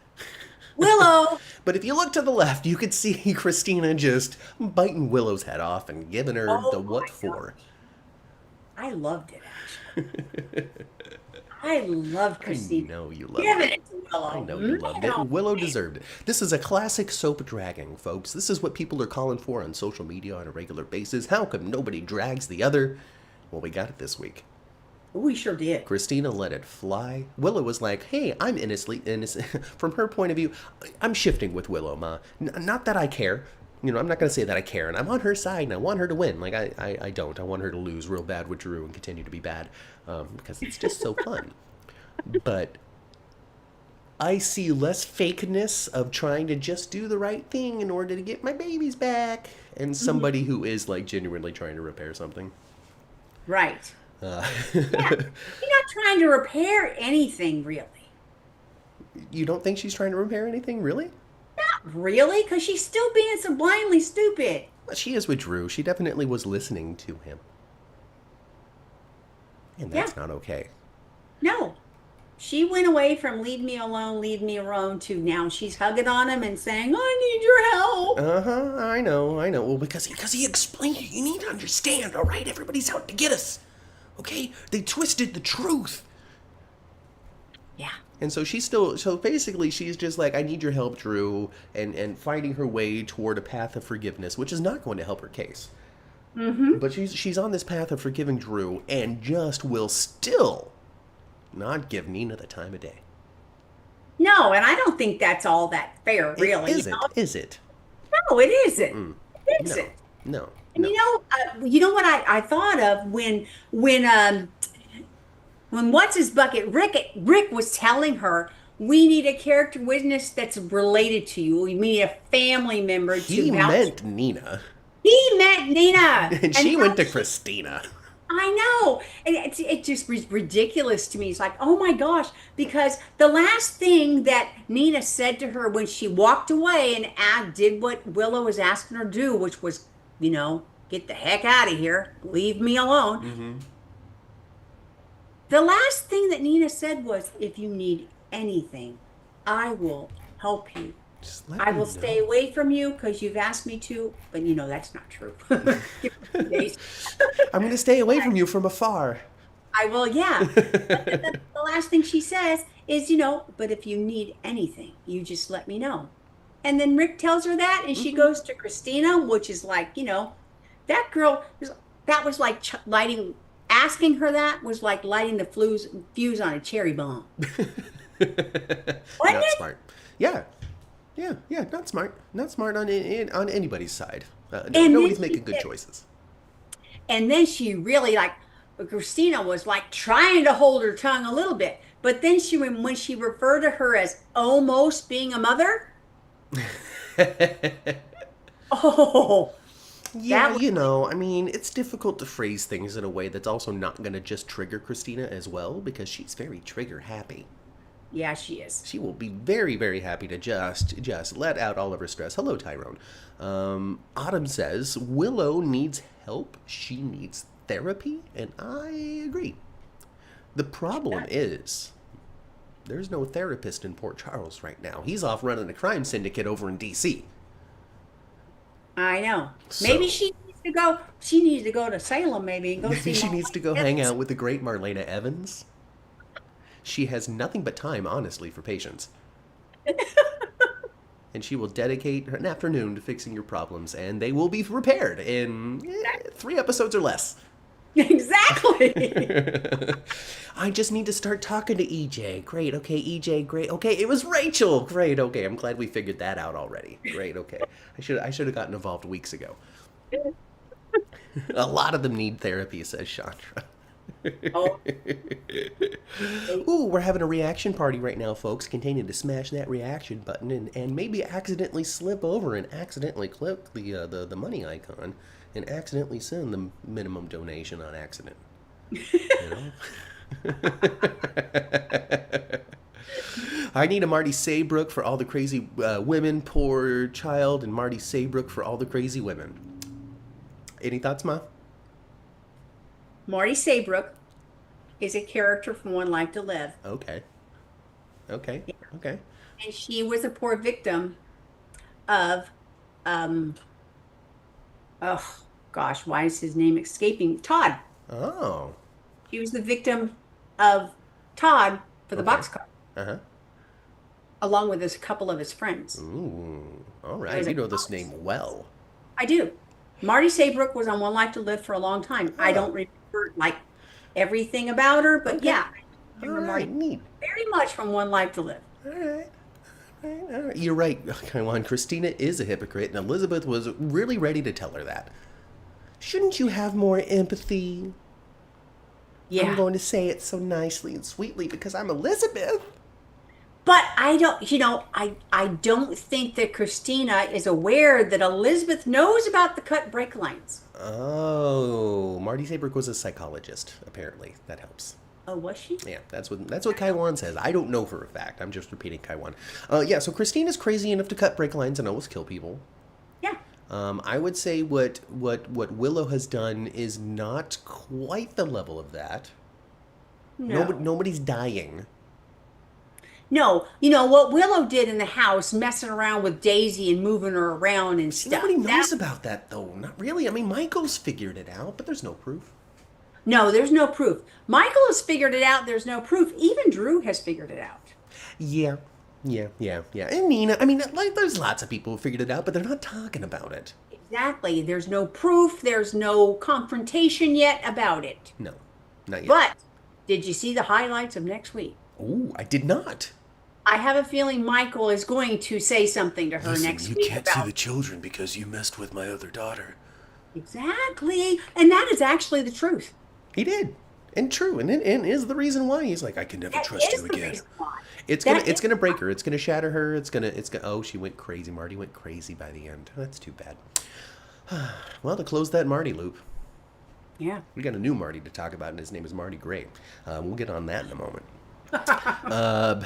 Willow. But if you look to the left, you could see Kristina just biting Willow's head off and giving her the what for. I loved it, actually. I loved Kristina. I know you loved Giving it. it to Willow. I know you loved it. Willow deserved it. This is a classic soap dragging, folks. This is what people are calling for on social media on a regular basis. How come nobody drags the other? Well, we got it this week. We sure did. Kristina let it fly. Willow was like, hey, I'm innocent. From her point of view, I'm shifting with Willow, Ma. Not that I care. I'm not going to say that I care. And I'm on her side, and I want her to win. Like, I don't. I want her to lose real bad with Drew and continue to be bad. Because it's just so fun. But I see less fakeness of trying to just do the right thing in order to get my babies back. And somebody who is, like, genuinely trying to repair something. Right. Yeah. You're not trying to repair anything, really. You don't think she's trying to repair anything, really? Not really, because she's still being so blindly stupid. She is with Drew. She definitely was listening to him. And that's not okay. No. She went away from leave me alone to now she's hugging on him and saying, I need your help. Uh-huh, I know. Well, because he explained it. You need to understand, all right? Everybody's out to get us. Okay? They twisted the truth. Yeah. And so basically she's just like, I need your help, Drew, and fighting her way toward a path of forgiveness, which is not going to help her case. Mm-hmm. But she's on this path of forgiving Drew and just will still not give Nina the time of day. No, and I don't think that's all that fair, really. Is it? No, it isn't. It isn't. No. And you know what I thought of when what's his bucket Rick was telling her, we need a character witness that's related to you. We need a family member to He meant Nina. He meant Nina. And she went to Kristina. I know. And it just was ridiculous to me. It's like, oh my gosh, because the last thing that Nina said to her when she walked away and did what Willow was asking her to do, which was, get the heck out of here, leave me alone. Mm-hmm. The last thing that Nina said was, if you need anything, I will help you. I will stay away from you because you've asked me to, but that's not true. I'm going to stay away from you from afar. I will, yeah. The last thing she says is, but if you need anything, you just let me know. And then Rick tells her that, and she goes to Kristina, which is like, that girl, that was like asking her that was like lighting the fuse on a cherry bomb. Not smart. Yeah, not smart. Not smart on anybody's side. Nobody's making good choices. And then she really, Kristina was like trying to hold her tongue a little bit. But then when she referred to her as almost being a mother. Oh. Yeah, I mean, it's difficult to phrase things in a way that's also not going to just trigger Kristina as well, because she's very trigger happy. Yeah, she is. She will be very, very happy to just let out all of her stress. Hello, Tyrone. Autumn says, Willow needs help. She needs therapy, and I agree. The problem is, there's no therapist in Port Charles right now. He's off running a crime syndicate over in D.C. I know. Maybe she needs to go. She needs to go to Salem, maybe, and go see. She needs to go hang out with the great Marlena Evans. She has nothing but time, honestly, for patience. And she will dedicate an afternoon to fixing your problems, and they will be repaired in 3 episodes or less. Exactly. I just need to start talking to EJ. Great. Okay, EJ. Great. Okay, it was Rachel. Great. Okay, I'm glad we figured that out already. Great. Okay, I should have gotten involved weeks ago. A lot of them need therapy, says Chandra. Oh, Ooh, we're having a reaction party right now, folks. Continue to smash that reaction button and maybe accidentally slip over and accidentally click the money icon and accidentally send the minimum donation on accident. You know? I need a Marty Saybrook for all the crazy women, poor child, and Marty Saybrook for all the crazy women. Any thoughts, Ma? Marty Saybrook is a character from One Life to Live. Okay. Okay. Okay. And she was a poor victim of, um, oh gosh, why is his name escaping? Todd. Oh. She was the victim of Todd for the Okay. boxcar, Uh-huh. along with a couple of his friends. Ooh. All There right. was You a know this name well. I do. Marty Saybrook was on One Life to Live for a long time. I Huh. don't remember like everything about her, but Okay. yeah, I All remember right. Marty Neat. very much from One Life to Live. All right. All right. All right. You're right. Come on. Christina is a hypocrite, and Elizabeth was really ready to tell her that. Shouldn't you have more empathy? I'm Yeah. going to say it so nicely and sweetly because I'm Elizabeth. But I don't, I don't think that Christina is aware that Elizabeth knows about the cut break lines. Oh, Marty Saybrook was a psychologist. Apparently, that helps. Oh, was she? Yeah, that's what Kaiwan says. I don't know for a fact. I'm just repeating Kaiwan. Yeah, so Christina's crazy enough to cut brake lines and almost kill people. Yeah. I would say what Willow has done is not quite the level of that. No. Nobody's dying. No, what Willow did in the house, messing around with Daisy and moving her around and stuff. Nobody knows about that though. Not really. I mean, Michael's figured it out, but there's no proof. No, there's no proof. Michael has figured it out. There's no proof. Even Drew has figured it out. Yeah. And Nina, I mean, like, there's lots of people who figured it out, but they're not talking about it. Exactly. There's no proof. There's no confrontation yet about it. No, not yet. But did you see the highlights of next week? Ooh, I did not. I have a feeling Michael is going to say something to her next week about children because you messed with my other daughter. exactly, and that is actually the truth. He did, and true, and is the reason why he's like, I can never That trust is you the again. reason why. It's That gonna it's is- gonna break her. It's gonna shatter her. It's gonna. Oh, she went crazy. Marty went crazy by the end. That's too bad. Well, to close that Marty loop, Yeah. we got a new Marty to talk about, and his name is Marty Gray. We'll get on that in a moment. Uh,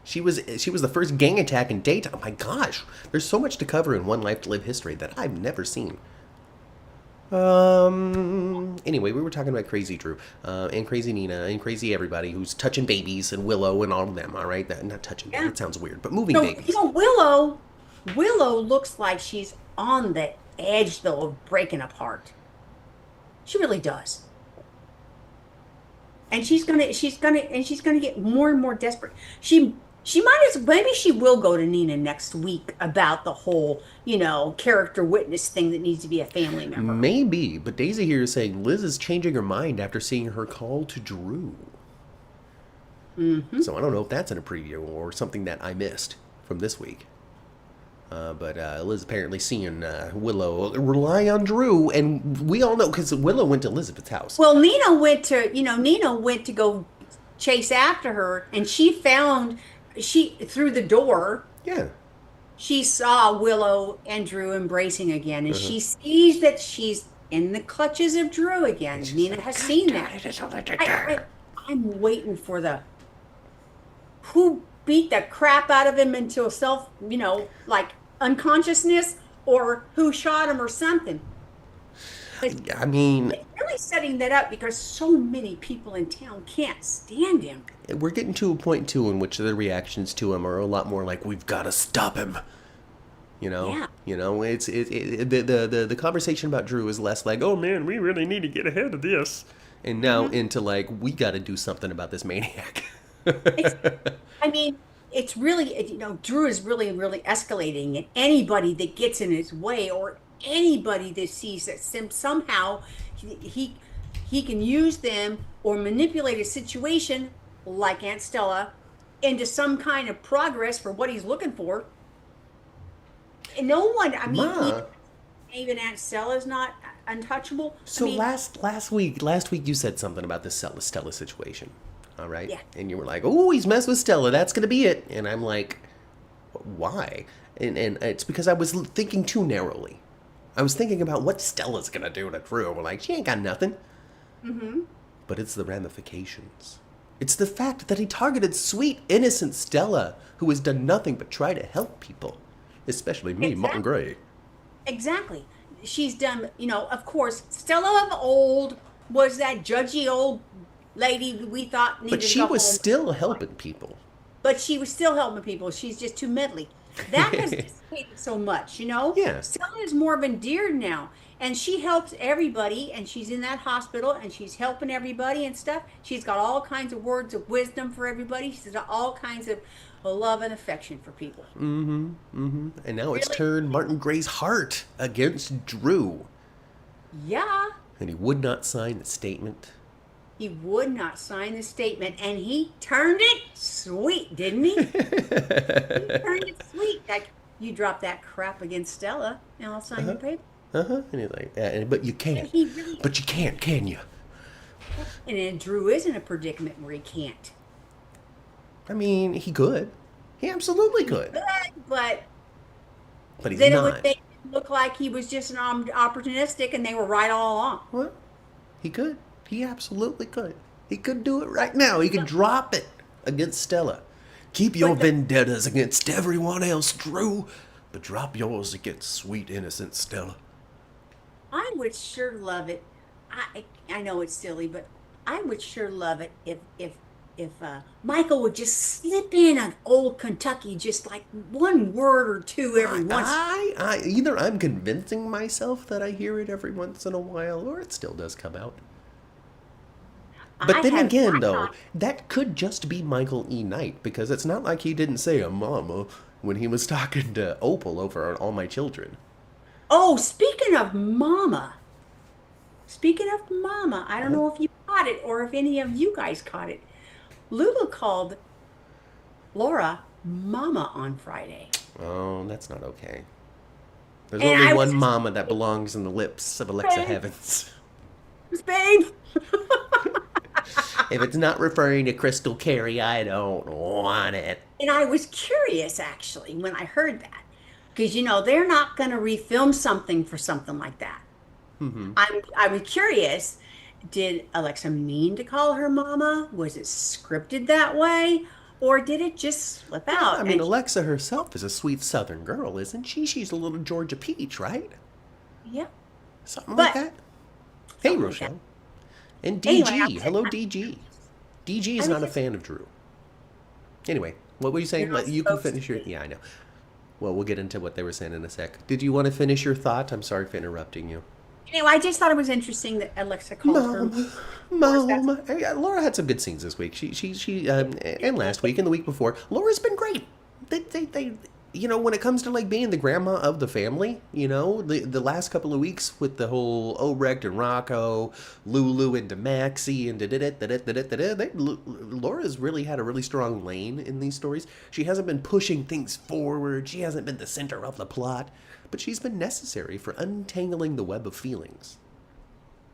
she was the first gang attack in daytime. Oh my gosh, there's so much to cover in One Life to Live history that I've never seen. Anyway, we were talking about Crazy Drew, and Crazy Nina, and Crazy everybody who's touching babies, and Willow, and all of them. All right, not touching. Yeah. That sounds weird, but moving So, babies. Willow looks like she's on the edge though of breaking apart. She really does. And she's gonna get more and more desperate. She might as maybe she will go to Nina next week about the whole, character witness thing that needs to be a family member. Maybe, but Daisy here is saying Liz is changing her mind after seeing her call to Drew. So I don't know if that's in a preview or something that I missed from this week. But Liz apparently seeing Willow rely on Drew, and we all know because Willow went to Elizabeth's house. Well, Nina went to go chase after her, and she through the door. Yeah. She saw Willow and Drew embracing again, and she sees that she's in the clutches of Drew again. Nina has seen that. I'm waiting for who beat the crap out of him until like unconsciousness, or who shot him or something. But I mean, they're really setting that up because so many people in town can't stand him. we're getting to a point too in which the reactions to him are a lot more like, we've got to stop him. Yeah. It's the conversation about Drew is less like, oh man, we really need to get ahead of this, and now into like, we got to do something about this maniac. It's really, Drew is really, really escalating, and anybody that gets in his way or anybody that sees that somehow he he can use them or manipulate a situation like Aunt Stella into some kind of progress for what he's looking for. And no one, I mean, Ma. even Aunt Stella's not untouchable. So I mean, last week you said something about the Stella situation. All right? yeah, And you were like, "Oh, he's messed with Stella. That's going to be it." And I'm like, "Why?" And it's because I was thinking too narrowly. I was thinking about what Stella's going to do to Drew. We're like, "She ain't got nothing." mm-hmm, But it's the ramifications. It's the fact that he targeted sweet, innocent Stella, who has done nothing but try to help people. Especially me, Martin exactly, Gray. exactly. She's done, of course, Stella of old was that judgy old lady we thought But needed to she go was home. still helping people. But she was still helping people. She's just too meddly. That has dissipated so much. Yeah. Stella is more of endeared now. And she helps everybody, and she's in that hospital, and she's helping everybody and stuff. She's got all kinds of words of wisdom for everybody. She's got all kinds of love and affection for people. And now it's Really? turned Martin Gray's heart against Drew. Yeah, And he would not sign the statement. he would not sign the statement, and he turned it sweet, didn't he? He turned it sweet. Like, you drop that crap against Stella, and I'll sign your paper. And he's like, but you And can't. he really, But you can't, can you? and then Drew is in a predicament where he can't. I mean, he could. He absolutely could. But But he's then it not. would make it look like he was just an opportunistic, and they were right all along. Well, he could. He absolutely could. He could do it right now. He could drop it against Stella. Keep your But the, vendettas against everyone else, Drew, but drop yours against sweet, innocent Stella. I would sure love it. I know it's silly, but I would sure love it if Michael would just slip in an old Kentucky, just like one word or two every once. Either I'm convincing myself that I hear it every once in a while, or it still does come out. But I then have again, I though, thought, that could just be Michael E. Knight, because it's not like he didn't say a mama when he was talking to Opal over on All My Children. oh, speaking of Mama, I don't know if you caught it or if any of you guys caught it. Lulu called Laura Mama on Friday. Oh, that's not okay. There's And only I was one just mama that belongs in the lips of Alexa babe, Heavens. babe. If it's not referring to Crystal Carey, I don't want it. And I was curious actually when I heard that. Because they're not going to refilm something for something like that. I was curious, did Alexa mean to call her mama? Was it scripted that way? Or did it just slip Well, I out? mean, And Alexa herself is a sweet Southern girl, isn't she? She's a little Georgia peach, right? yeah, Something like but that. Hey, something like that. Rochelle. And Anyway, DG. Hello, DG. DG I is was not a just, fan of Drew. Anyway, what were you you're saying? not You can supposed to finish your... be. Yeah, I know. Well, we'll get into what they were saying in a sec. Did you want to finish your thought? I'm sorry for interrupting you. Anyway, I just thought it was interesting that Alexa called her. Of Mom, course, that's Mom. Laura had some good scenes this week. And last week and the week before. Laura's been great. They when it comes to like being the grandma of the family, the last couple of weeks with the whole Obrecht and Rocco, Lulu and Maxie and Laura's really had a really strong lane in these stories. She hasn't been pushing things forward. She hasn't been the center of the plot, but she's been necessary for untangling the web of feelings.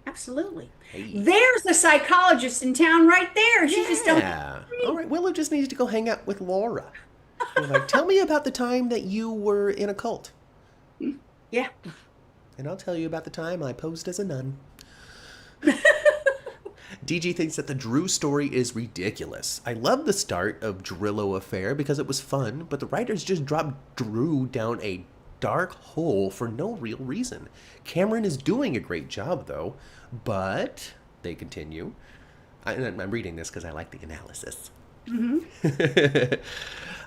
absolutely. Hey. There's the psychologist in town right there. She just don't. Yeah. All right. Willow just needs to go hang out with Laura. You're like, tell me about the time that you were in a cult. Yeah. And I'll tell you about the time I posed as a nun. DG thinks that the Drew story is ridiculous. I love the start of Drillo affair because it was fun, but the writers just dropped Drew down a dark hole for no real reason. Cameron is doing a great job, though, but they continue. I'm reading this because I like the analysis.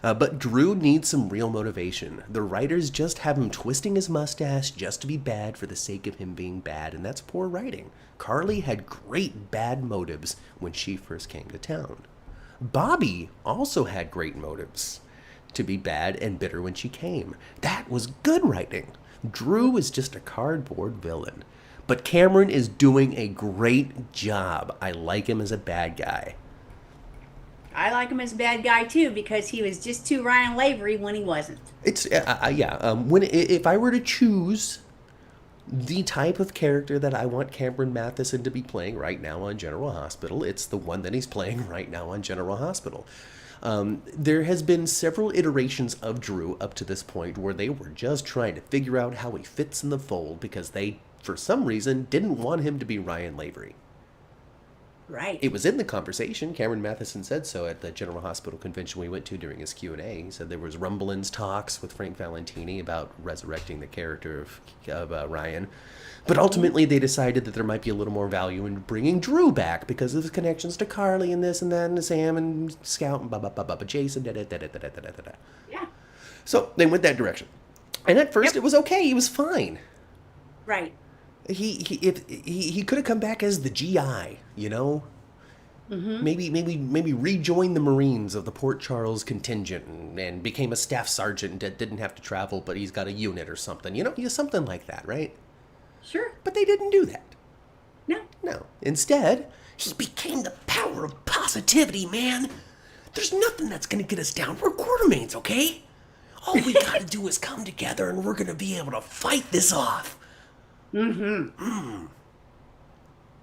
But Drew needs some real motivation. The writers just have him twisting his mustache just to be bad for the sake of him being bad, and that's poor writing. Carly had great bad motives when she first came to town. Bobby also had great motives to be bad and bitter when she came. That was good writing. Drew is just a cardboard villain. But Cameron is doing a great job. I like him as a bad guy. I like him as a bad guy too because he was just too Ryan Lavery when he wasn't. It's if I were to choose the type of character that I want Cameron Matheson to be playing right now on General Hospital, it's the one that he's playing right now on General Hospital. There has been several iterations of Drew up to this point where they were just trying to figure out how he fits in the fold because they, for some reason, didn't want him to be Ryan Lavery. Right. It was in the conversation. Cameron Matheson said so at the General Hospital convention we went to during his Q&A. He said there was rumblings, talks with Frank Valentini about resurrecting the character of Ryan. But ultimately they decided that there might be a little more value in bringing Drew back because of his connections to Carly and this and that and Sam and Scout and Jason. Yeah. So they went that direction. And at first it was okay. He was fine. Right. He could have come back as the GI, you know? Mm-hmm. Maybe rejoin the Marines of the Port Charles contingent and became a staff sergeant that didn't have to travel, but he's got a unit or something, you know? Something like that, right? Sure. But they didn't do that. No. Instead, he became the power of positivity, man. There's nothing that's going to get us down. We're Quartermains, okay? All we got to do is come together and we're going to be able to fight this off. Mm-hmm.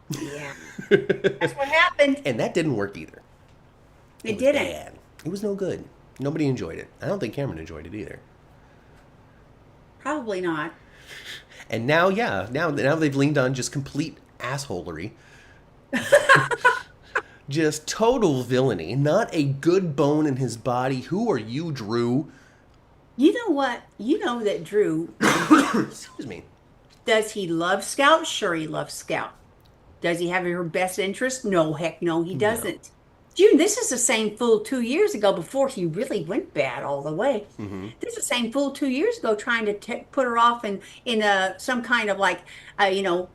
Yeah. That's what happened. And that didn't work either. It didn't. Bad. It was no good. Nobody enjoyed it. I don't think Cameron enjoyed it either. Probably not. And now they've leaned on just complete assholery. Just total villainy. Not a good bone in his body. Who are you, Drew? You know what? You know that Drew... Excuse me. Does he love Scout? Sure, he loves Scout. Does he have her best interest? No, heck no, he doesn't. No. June, this is the same fool 2 years ago before he really went bad all the way. Mm-hmm. This is the same fool 2 years ago trying to put her off in some kind of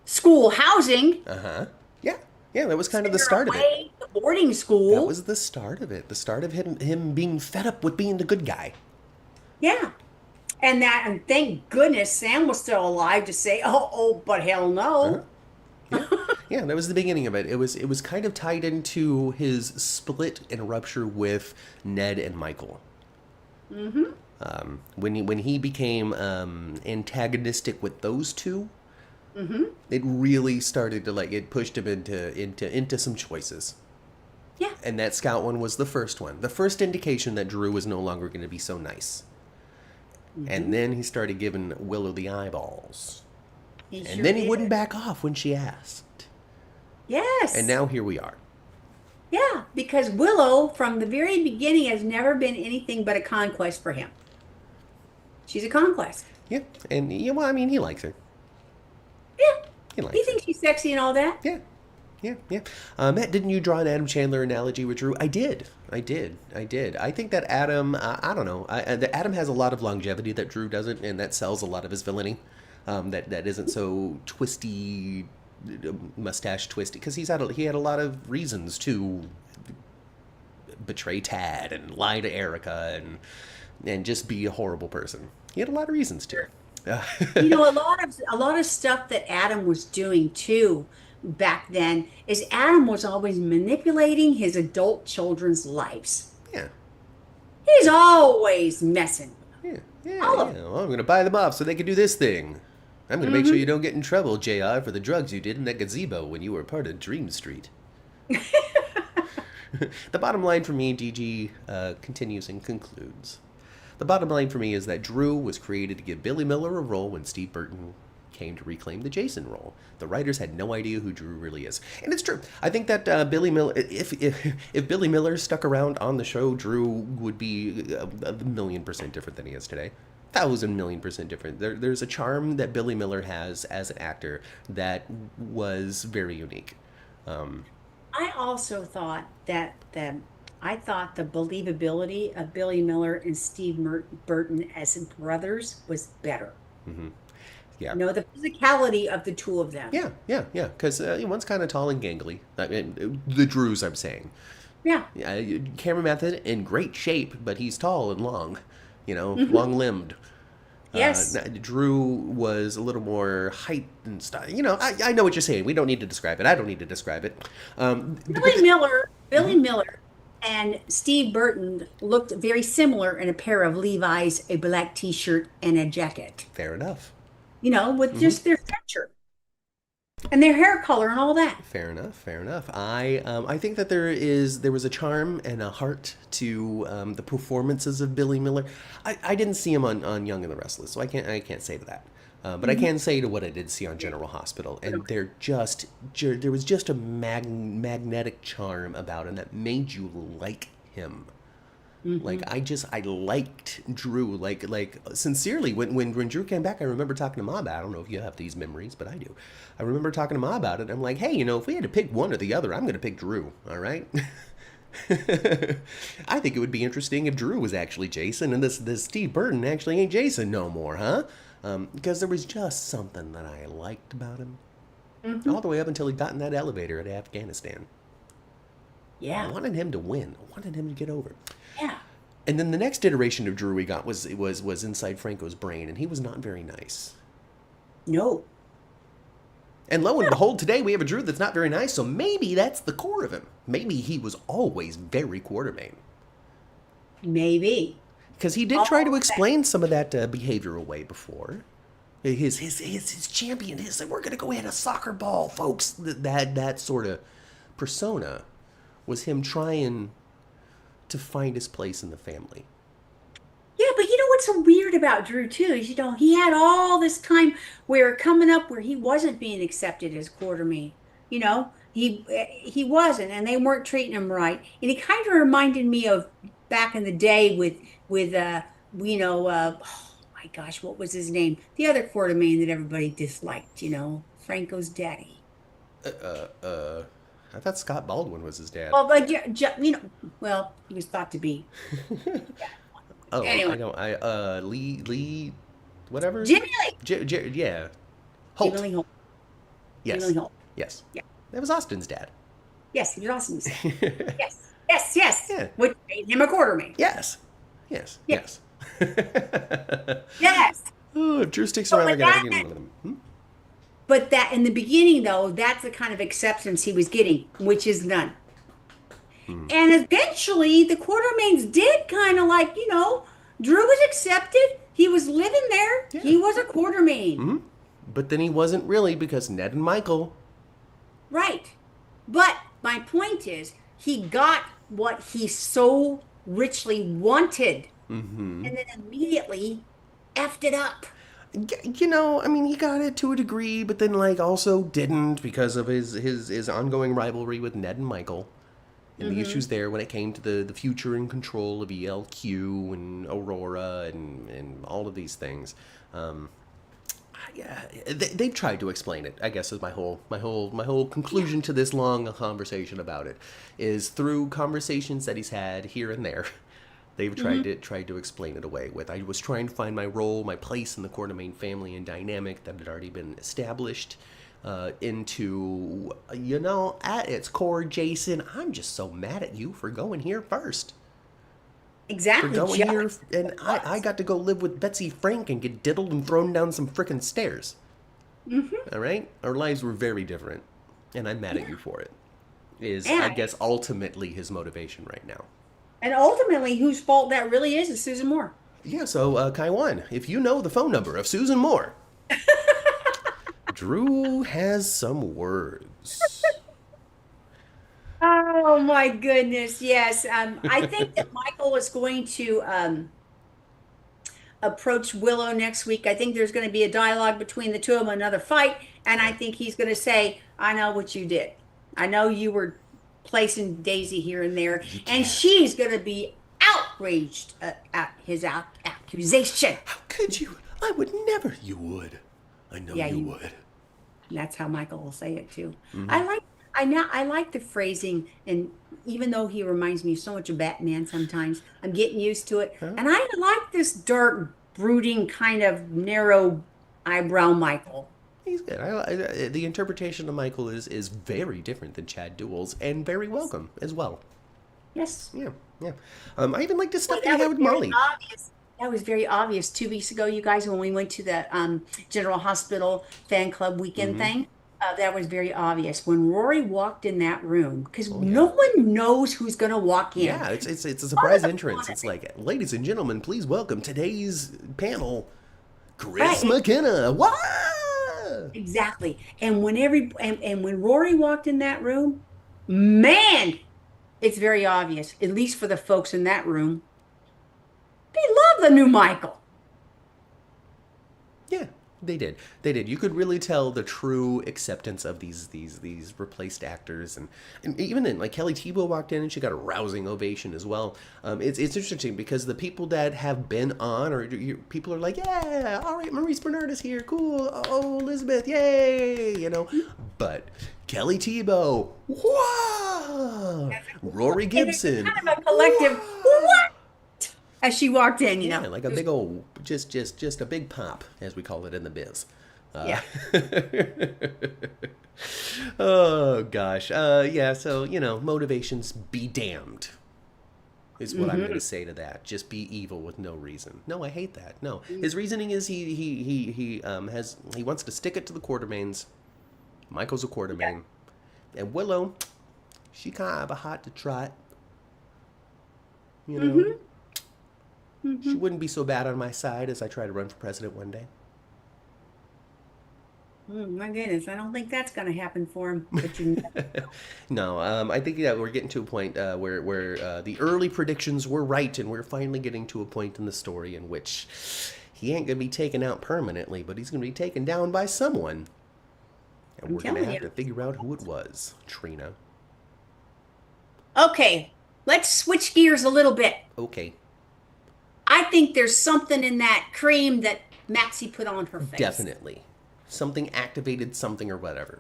school housing. Uh-huh. Yeah, that was kind of the start of it. The boarding school. That was the start of it. The start of him being fed up with being the good guy. Yeah. And thank goodness Sam was still alive to say, but hell no. Uh-huh. Yeah, that was the beginning of it. It was kind of tied into his split and rupture with Ned and Michael. Mm-hmm. When he became antagonistic with those two, mm-hmm. It really started to it pushed him into some choices. Yeah. And that Scout one was the first one. The first indication that Drew was no longer going to be so nice. Mm-hmm. And then he started giving Willow the eyeballs. Then he wouldn't back off when she asked. Yes. And now here we are. Yeah, because Willow, from the very beginning, has never been anything but a conquest for him. She's a conquest. Yeah, and he likes her. Yeah. He thinks she's sexy and all that. Yeah. Matt, didn't you draw an Adam Chandler analogy with Drew? I did. I think that Adam, I don't know. That Adam has a lot of longevity that Drew doesn't, and that sells a lot of his villainy. That isn't so twisty, mustache twisty, because he had a lot of reasons to betray Tad and lie to Erica and just be a horrible person. He had a lot of reasons to. A lot of stuff that Adam was doing too back then is Adam was always manipulating his adult children's lives. Yeah. He's always messing. Yeah. Well, I'm going to buy them off so they can do this thing. I'm going to make sure you don't get in trouble, JR, for the drugs you did in that gazebo when you were part of Dream Street. The bottom line for me, DG continues and concludes. The bottom line for me is that Drew was created to give Billy Miller a role when Steve Burton came to reclaim the Jason role. The writers had no idea who Drew really is. And it's true. I think that Billy Miller, if Billy Miller stuck around on the show, Drew would be a 1,000,000% different than he is today. 1,000,000,000% different. There's a charm that Billy Miller has as an actor that was very unique. I also thought that the believability of Billy Miller and Steve Burton as brothers was better. Mm-hmm. Yeah. The physicality of the two of them. Yeah. Because one's kind of tall and gangly. I mean, the Drews, I'm saying. Yeah. Cameron Method in great shape, but he's tall and long. Long-limbed. Yes. Drew was a little more height and stuff. You know, I know what you're saying. We don't need to describe it. I don't need to describe it. Billy Miller and Steve Burton looked very similar in a pair of Levi's, a black t-shirt, and a jacket. Fair enough. You know, with just their stature and their hair color and all that. Fair enough. Fair enough. I think that there was a charm and a heart to the performances of Billy Miller. I didn't see him on Young and the Restless, so I can't say to that. But I can say to what I did see on General Hospital, and there was just a magnetic charm about him that made you like him. Like I liked Drew, like sincerely. When Drew came back, I remember talking to Ma about it. I don't know if you have these memories, but I do. I remember talking to Ma about it. I'm like, hey, you know, if we had to pick one or the other, I'm going to pick Drew. All right. I think it would be interesting if Drew was actually Jason and this Steve Burton actually ain't Jason no more, huh? Because there was just something that I liked about him, all the way up until he got in that elevator at Afghanistan. Yeah. I wanted him to win. I wanted him to get over. Yeah. And then the next iteration of Drew we got was inside Franco's brain, and he was not very nice. No. And lo and behold, today we have a Drew that's not very nice, so maybe that's the core of him. Maybe he was always very Quartermain. Maybe. Because he did try to explain some of that behavior away before. His champion, we're going to go hit a soccer ball, folks. That sort of persona was him trying to find his place in the family. Yeah, but you know what's so weird about Drew too is, you know, he had all this time where he wasn't being accepted as Quartermain. You know, he wasn't, and they weren't treating him right. And he kind of reminded me of back in the day with oh my gosh, what was his name? The other Quartermain that everybody disliked, you know, Franco's daddy. I thought Scott Baldwin was his dad. Well, but you know, well, he was thought to be. Oh, Anyway. I know. Lee, whatever. Jimmy Lee. Yeah. Holt. Jimmy Lee Holt. Yes. Jimmy Lee Holt. Yes. Yeah. That was Austin's dad. Yes, you're awesome. Yes. Yeah. Which made him a Quartermain. Yes. Yeah. Yes. Yes. Oh, if Drew sticks But around, I with gotta that- get one of them. But that in the beginning, though, that's the kind of acceptance he was getting, which is none. And eventually, the Quartermains did kind of like, you know, Drew was accepted. He was living there. Yeah. He was a Quartermain. But then he wasn't really, because Ned and Michael. Right. But my point is, he got what he so richly wanted. And then immediately effed it up. You know, I mean, he got it to a degree, but then, like, also didn't because of his ongoing rivalry with Ned and Michael. And the issues there when it came to the future and control of ELQ and Aurora and all of these things. Yeah, they've tried to explain it, I guess, is my whole conclusion to this long conversation about it, is through conversations that he's had here and there. They've tried to explain it away with. I was trying to find my role, my place in the Quartermain family and dynamic that had already been established into, you know, at its core, Jason, I'm just so mad at you for going here first. Exactly. For going here, and I got to go live with Betsy Frank and get diddled and thrown down some frickin' stairs. All right? Our lives were very different, and I'm mad at you for it. I guess, ultimately his motivation right now. And ultimately, whose fault that really is Susan Moore. Yeah, so, Kaiwan, if you know the phone number of Susan Moore, Drew has some words. Oh my goodness, yes. I think that Michael is going to approach Willow next week. I think there's going to be a dialogue between the two of them, another fight, and I think he's going to say, I know what you did. I know you were placing Daisy here and there, and she's going to be outraged at his accusation. How could you? I would never. You would. I know you would. That's how Michael will say it too. I like the phrasing, and even though he reminds me so much of Batman sometimes, I'm getting used to it. And I like this dark, brooding, kind of narrow eyebrow Michael. He's good. The interpretation of Michael is very different than Chad Duell's, and very welcome as well. Yes. Yeah. I even like the stuff that he had with Molly. That was very obvious 2 weeks ago, you guys, when we went to the General Hospital fan club weekend Mm-hmm. thing. That was very obvious when Rory walked in that room because Oh no yeah. one knows who's going to walk in. Yeah, it's a Part of surprise the entrance. fun of It's it, like, ladies and gentlemen, please welcome today's panel, right? Chris McKenna. What? Exactly. And and when Rory walked in that room, man, it's very obvious, at least for the folks in that room, they love the new Michael. Yeah, they did. They did. You could really tell the true acceptance of these replaced actors, and even then, like Kelly Tebow walked in and she got a rousing ovation as well. It's interesting because the people that have been on, or people are like, yeah, all right, Maurice Bernard is here, cool. Oh, Elizabeth, yay, But Kelly Tebow, wow. Rory And it's Gibson, kind of a collective, wow. what? As she walked in, Yeah, like a It was, big old, just a big pop, as we call it in the biz. Uh, yeah. oh gosh, yeah. So motivations be damned is what I'm going to Hmm. say to that. Just be evil with no reason. No, I hate that. No, his reasoning is he wants to stick it to the Quartermains. Michael's a Quartermain, and Willow, she kind of a hot to trot. You know, Hmm. she Hmm. wouldn't be so bad on my side as I try to run for president one day. My goodness, I don't think that's going to happen for him. But you never know. No, I think that we're getting to a point where the early predictions were right, and we're finally getting to a point in the story in which he ain't gonna be taken out permanently, but he's gonna be taken down by someone, and I'm we're gonna telling have you. to figure out who it was. Trina. Okay, let's switch gears a little bit. Okay, I think there's something in that cream that Maxie put on her face. definitely something activated something or whatever.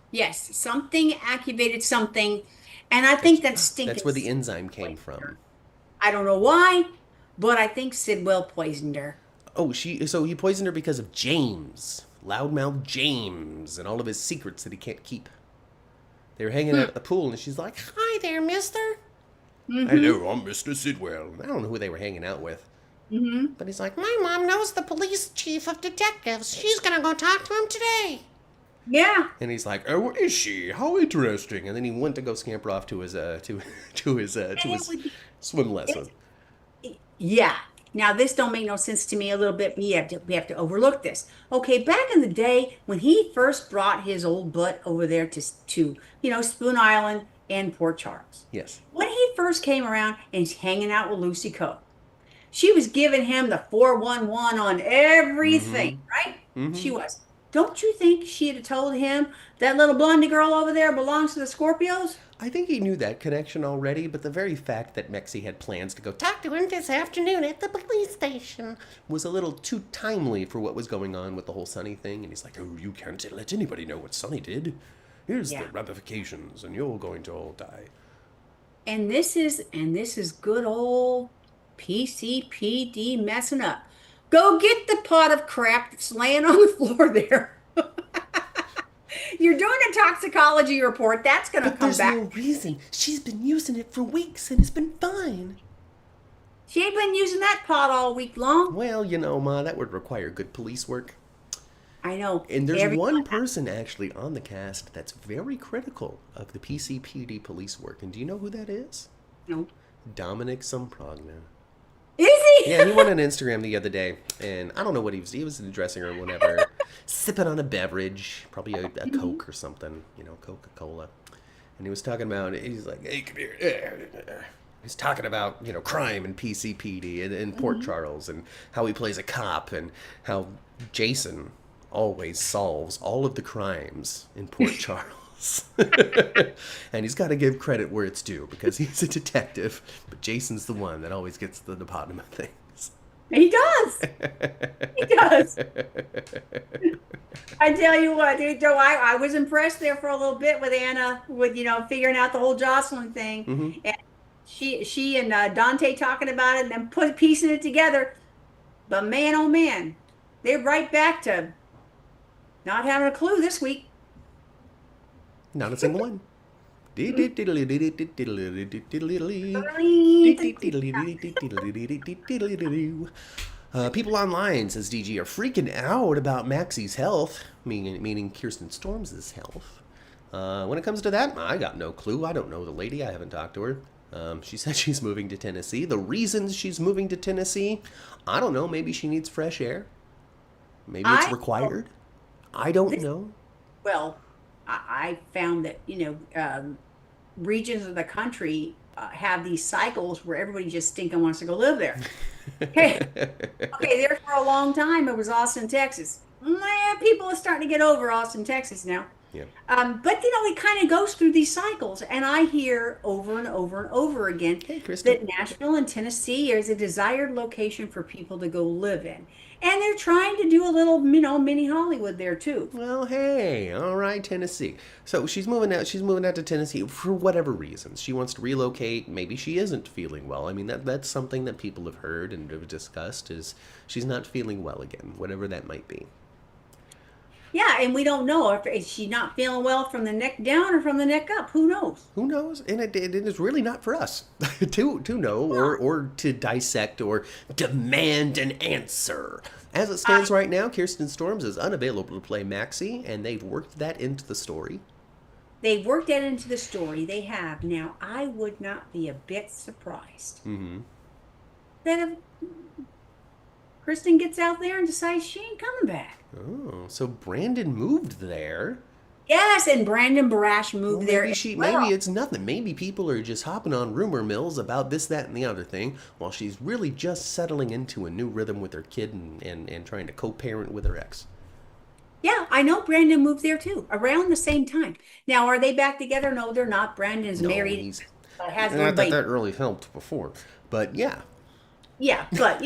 Yes, something activated something, and I That's think that's that's stinking. where the enzyme came from. I don't know why, but I think Sidwell poisoned her. Oh, so he poisoned her because of James, loudmouth James, and all of his secrets that he can't keep. They were hanging out Hmm. at the pool, and she's like, "Hi there, Mister." Mm-hmm. Hello, I'm Mr. Sidwell. I don't know who they were hanging out with. Mm-hmm. But he's like, my mom knows the police chief of detectives. She's gonna go talk to him today. Yeah. And he's like, oh, is she? How interesting. And then he went to go scamper off to his to And it his would be, swim lesson. yeah. Now this don't make no sense to me a little bit, but we have to overlook this. Okay, back in the day when he first brought his old butt over there to Spoon Island and Port Charles. Yes. When he first came around and he's hanging out with Lucy Coe, she was giving him the 411 on Mm-hmm. everything, right? Mm-hmm. She was. Don't you think she'd have told him that little blondie girl over there belongs to the Scorpios? I think he knew that connection already, but the very fact that Maxie had plans to go talk to him this afternoon at the police station was a little too timely for what was going on with the whole Sonny thing. And he's like, oh, you can't let anybody know what Sonny did. Here's the Yeah. ramifications, and you're going to all die. And this is good old PCPD messing up. Go get the pot of crap that's laying on the floor there. You're doing a toxicology report. That's going to But come there's no back. reason. She's been using it for weeks and it's been fine. She ain't been using that pot all week long. Well, Ma, that would require good police work. I know. And there's Everyone. one person actually on the cast that's very critical of the PCPD police work. And do you know who that is? No. Dominic Somprogna. Is he? Yeah, he went on Instagram the other day, and I don't know what he was. He was in the dressing room, whatever, sipping on a beverage, probably a Coke or something, Coca-Cola. And he was talking about, he's like, hey, come here. He's talking about, crime and PCPD and Port Charles and how he plays a cop and how Jason always solves all of the crimes in Port Charles. And he's got to give credit where it's due because he's a detective, but Jason's the one that always gets to the bottom of things. He does. He does. I tell you what, dude, Joe, I was impressed there for a little bit with Anna, with figuring out the whole Jocelyn thing, Hmm. and she and Dante talking about it, and then piecing it together. But man, oh man, they're right back to not having a clue this week. Not a single one. People online, says DG, are freaking out about Maxie's health, meaning Kirsten Storms' health. When it comes to that, I got no clue. I don't know the lady. I haven't talked to her. She said she's moving to Tennessee. The reasons she's moving to Tennessee, I don't know. Maybe she needs fresh air. Maybe it's required. I don't know. Well, I found that, regions of the country have these cycles where everybody just stinking wants to go live there. Okay, there for a long time, it was Austin, Texas. People are starting to get over Austin, Texas now. Yeah. But it kind of goes through these cycles, and I hear over and over and over again that Nashville and Tennessee is a desired location for people to go live in, and they're trying to do a little, mini Hollywood there too. Well, hey, all right, Tennessee. So she's moving out. She's moving out to Tennessee for whatever reasons. She wants to relocate. Maybe she isn't feeling well. I mean, that's something that people have heard and have discussed. Is she's not feeling well again, whatever that might be. Yeah, and we don't know if she's not feeling well from the neck down or from the neck up. Who knows? Who knows? And it is really not for us to know or to dissect or demand an answer. As it stands right now, Kirsten Storms is unavailable to play Maxie, and they've worked that into the story. They've worked that into the story. They have. Now, I would not be a bit surprised that if Kristen gets out there and decides she ain't coming back. Oh, so Brandon moved there. Yes, and Brandon Barash moved there. Maybe it's nothing. Maybe people are just hopping on rumor mills about this, that, and the other thing, while she's really just settling into a new rhythm with her kid and trying to co-parent with her ex. Yeah, I know Brandon moved there too, around the same time. Now, are they back together? No, they're not. Brandon's married. Not that really helped before, but yeah. Yeah, but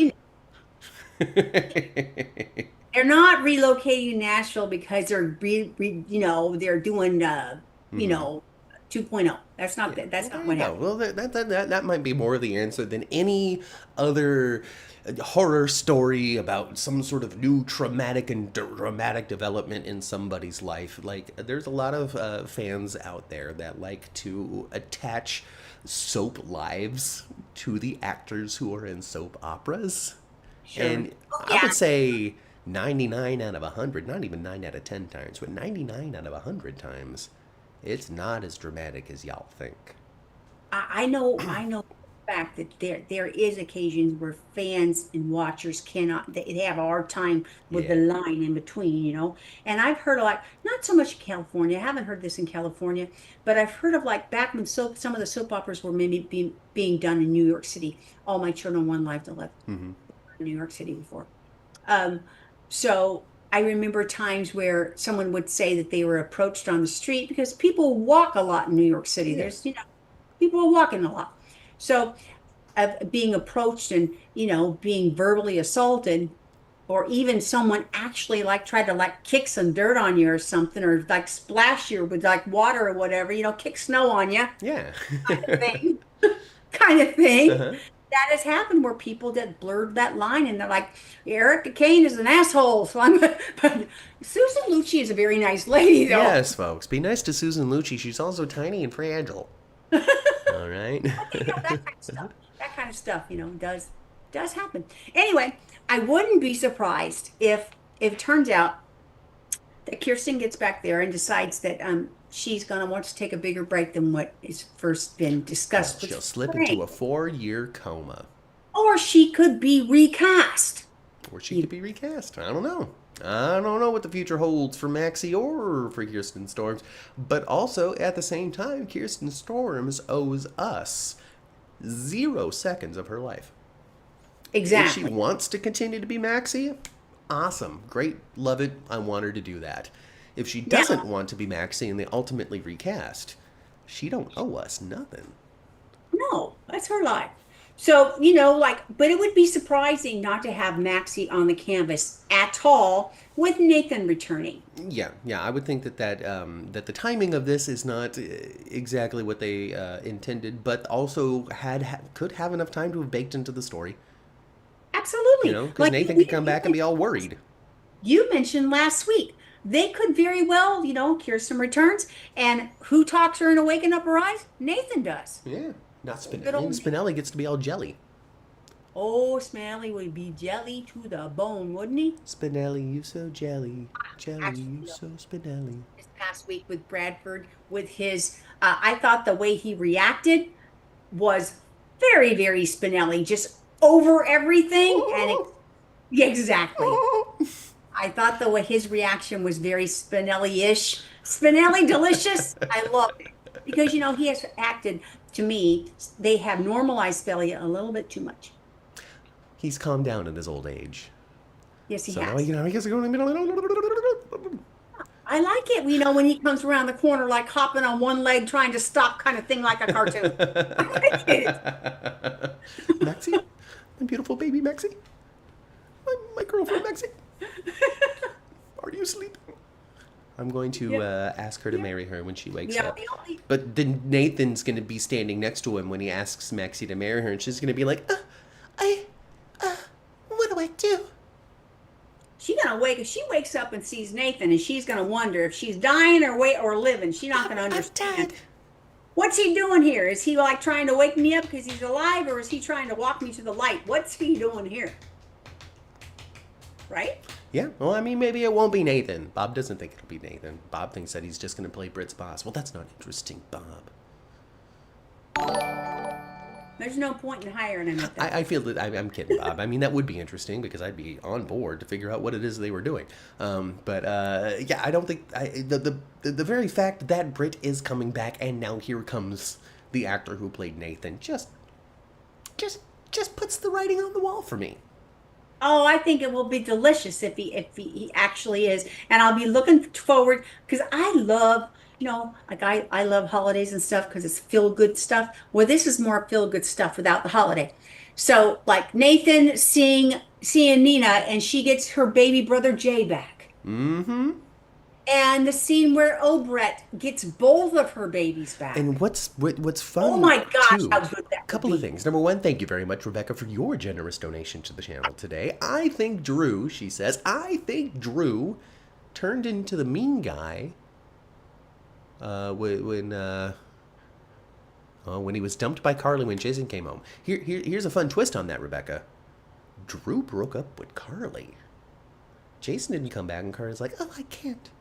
they're not relocating to Nashville because they're they're doing 2.0. That's not what happened. Well, that might be more of the answer than any other horror story about some sort of new traumatic and dramatic development in somebody's life. Like, there's a lot of fans out there that like to attach soap lives to the actors who are in soap operas. Sure. And I would say 99 out of 100, not even 9 out of 10 times, but 99 out of 100 times, it's not as dramatic as y'all think. I know the fact that there is occasions where fans and watchers cannot, they have a hard time with the line in between, and I've heard not so much in California, I haven't heard this in California, but I've heard of back when some of the soap operas were maybe being done in New York City. All My Children, One Life to Live. In New York City before. So I remember times where someone would say that they were approached on the street because people walk a lot in New York City. Yeah. There's, people are walking a lot. So being approached and, being verbally assaulted, or even someone actually tried to kick some dirt on you or something, or splash you with water or whatever, kick snow on you. Yeah. kind of thing. Uh-huh. That has happened where people that blurred that line and they're like, Erica Kane is an asshole. So but Susan Lucci is a very nice lady, though. Yes, folks. Be nice to Susan Lucci. She's also tiny and fragile. All right. That kind of stuff, does happen. Anyway, I wouldn't be surprised if it turns out that Kirsten gets back there and decides that she's going to want to take a bigger break than what has first been discussed. She'll slip into a 4-year coma. Or she could be recast. I don't know. I don't know what the future holds for Maxie or for Kirsten Storms. But also, at the same time, Kirsten Storms owes us 0 seconds of her life. Exactly. If she wants to continue to be Maxie, awesome. Great. Love it. I want her to do that. If she doesn't want to be Maxie and they ultimately recast, she don't owe us nothing. No, that's her life. So, but it would be surprising not to have Maxie on the canvas at all with Nathan returning. Yeah, I would think that the timing of this is not exactly what they intended, but also could have enough time to have baked into the story. Absolutely. Because Nathan could come back and be all worried. You mentioned last week they could very well, Kirsten returns. And who talks her into waking up her eyes? Nathan does. Yeah, not Good Spinelli. old And Spinelli gets to be all jelly. Oh, Smiley would be jelly to the bone, wouldn't he? Spinelli, you so jelly. Jelly, Actually, you so Spinelli. this past week with Bradford, with his, I thought the way he reacted was very, very Spinelli, just over everything. Yeah, exactly. I thought the way his reaction was very Spinelli-ish. Spinelli delicious. I love it. Because, he has acted, to me, they have normalized Spinelli a little bit too much. He's calmed down in his old age. Yes, he So, has. he gets to go in the middle. I like it, when he comes around the corner, like hopping on one leg, trying to stop kind of thing like a cartoon. I like it. Maxie? My beautiful baby Maxie? My girlfriend Maxie? Are you sleeping? I'm going to ask her to marry her when she wakes up. But then Nathan's going to be standing next to him when he asks Maxie to marry her, and she's going to be like, what do I do? She wakes up and sees Nathan, and she's gonna wonder if she's dying or living. She's not gonna understand. What's he doing here? Is he like trying to wake me up because he's alive, or is he trying to walk me to the light? What's he doing here? Right? Yeah, well, I mean, maybe it won't be Nathan. Bob doesn't think it'll be Nathan. Bob thinks that he's just going to play Britt's boss. Well, that's not interesting, Bob. There's no point in hiring him. I feel that I'm kidding, Bob. I mean, that would be interesting because I'd be on board to figure out what it is they were doing. Yeah, I don't think the very fact that Britt is coming back and now here comes the actor who played Nathan just puts the writing on the wall for me. Oh, I think it will be delicious if he actually is, and I'll be looking forward because I love. Like I love holidays and stuff because it's feel good stuff. Well, this is more feel good stuff without the holiday. So like Nathan seeing Nina and she gets her baby brother Jay back. Mm-hmm. And the scene where Obret gets both of her babies back. And what's fun? Oh my gosh, too, how good that couple of things. Number one, thank you very much, Rebecca, for your generous donation to the channel today. I think Drew turned into the mean guy. When he was dumped by Carly when Jason came home. Here's a fun twist on that, Rebecca. Drew broke up with Carly. Jason didn't come back and Carly's like, oh, I can't.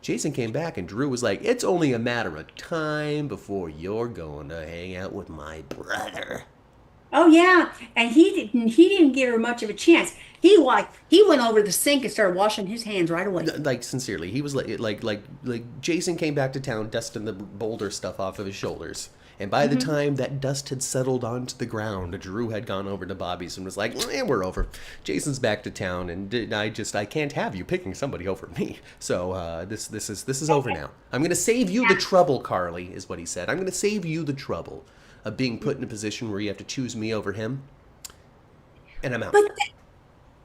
Jason came back and Drew was like, it's only a matter of time before you're going to hang out with my brother. Oh yeah, and he didn't give her much of a chance. He went over the sink and started washing his hands right away. Like sincerely, he was like Jason came back to town dusting the boulder stuff off of his shoulders. And by the time that dust had settled onto the ground, Drew had gone over to Bobby's and was like, we're over. Jason's back to town, and I can't have you picking somebody over me. So this is over now. I'm gonna save you the trouble, Carly, is what he said. I'm gonna save you the trouble of being put in a position where you have to choose me over him. And I'm out.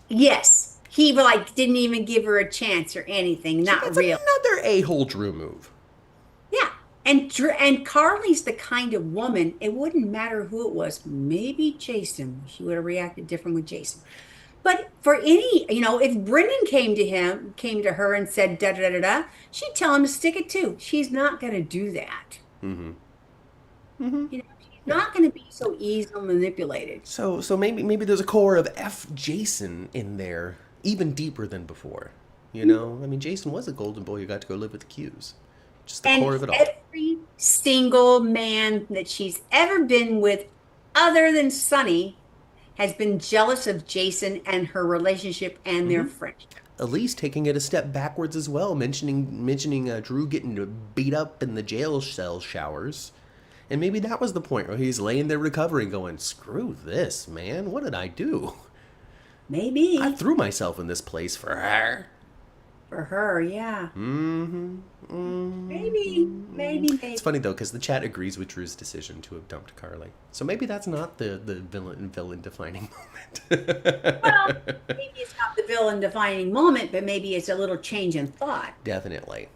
Yes, he didn't even give her a chance or anything. Not real. Another a-hole Drew move. Yeah, and Carly's the kind of woman. It wouldn't matter who it was. Maybe Jason. She would have reacted different with Jason. But for any, if Brendan came to her and said da da da da, she'd tell him to stick it too. She's not going to do that. Mm-hmm. Mm-hmm. She's not going to be so easily manipulated. So maybe there's a core of F Jason in there, even deeper than before. I mean, Jason was a golden boy who got to go live with the Qs. Just the core of it all. Every single man that she's ever been with, other than Sonny, has been jealous of Jason and her relationship and their friendship. Elise taking it a step backwards as well, mentioning Drew getting beat up in the jail cell showers. And maybe that was the point where he's laying there recovering going, screw this, man. What did I do? Maybe. I threw myself in this place for her. For her, yeah. Mm-hmm. Maybe. It's funny, though, because the chat agrees with Drew's decision to have dumped Carly. So maybe that's not the villain-defining moment. Well, maybe it's not the villain-defining moment, but maybe it's a little change in thought. Definitely.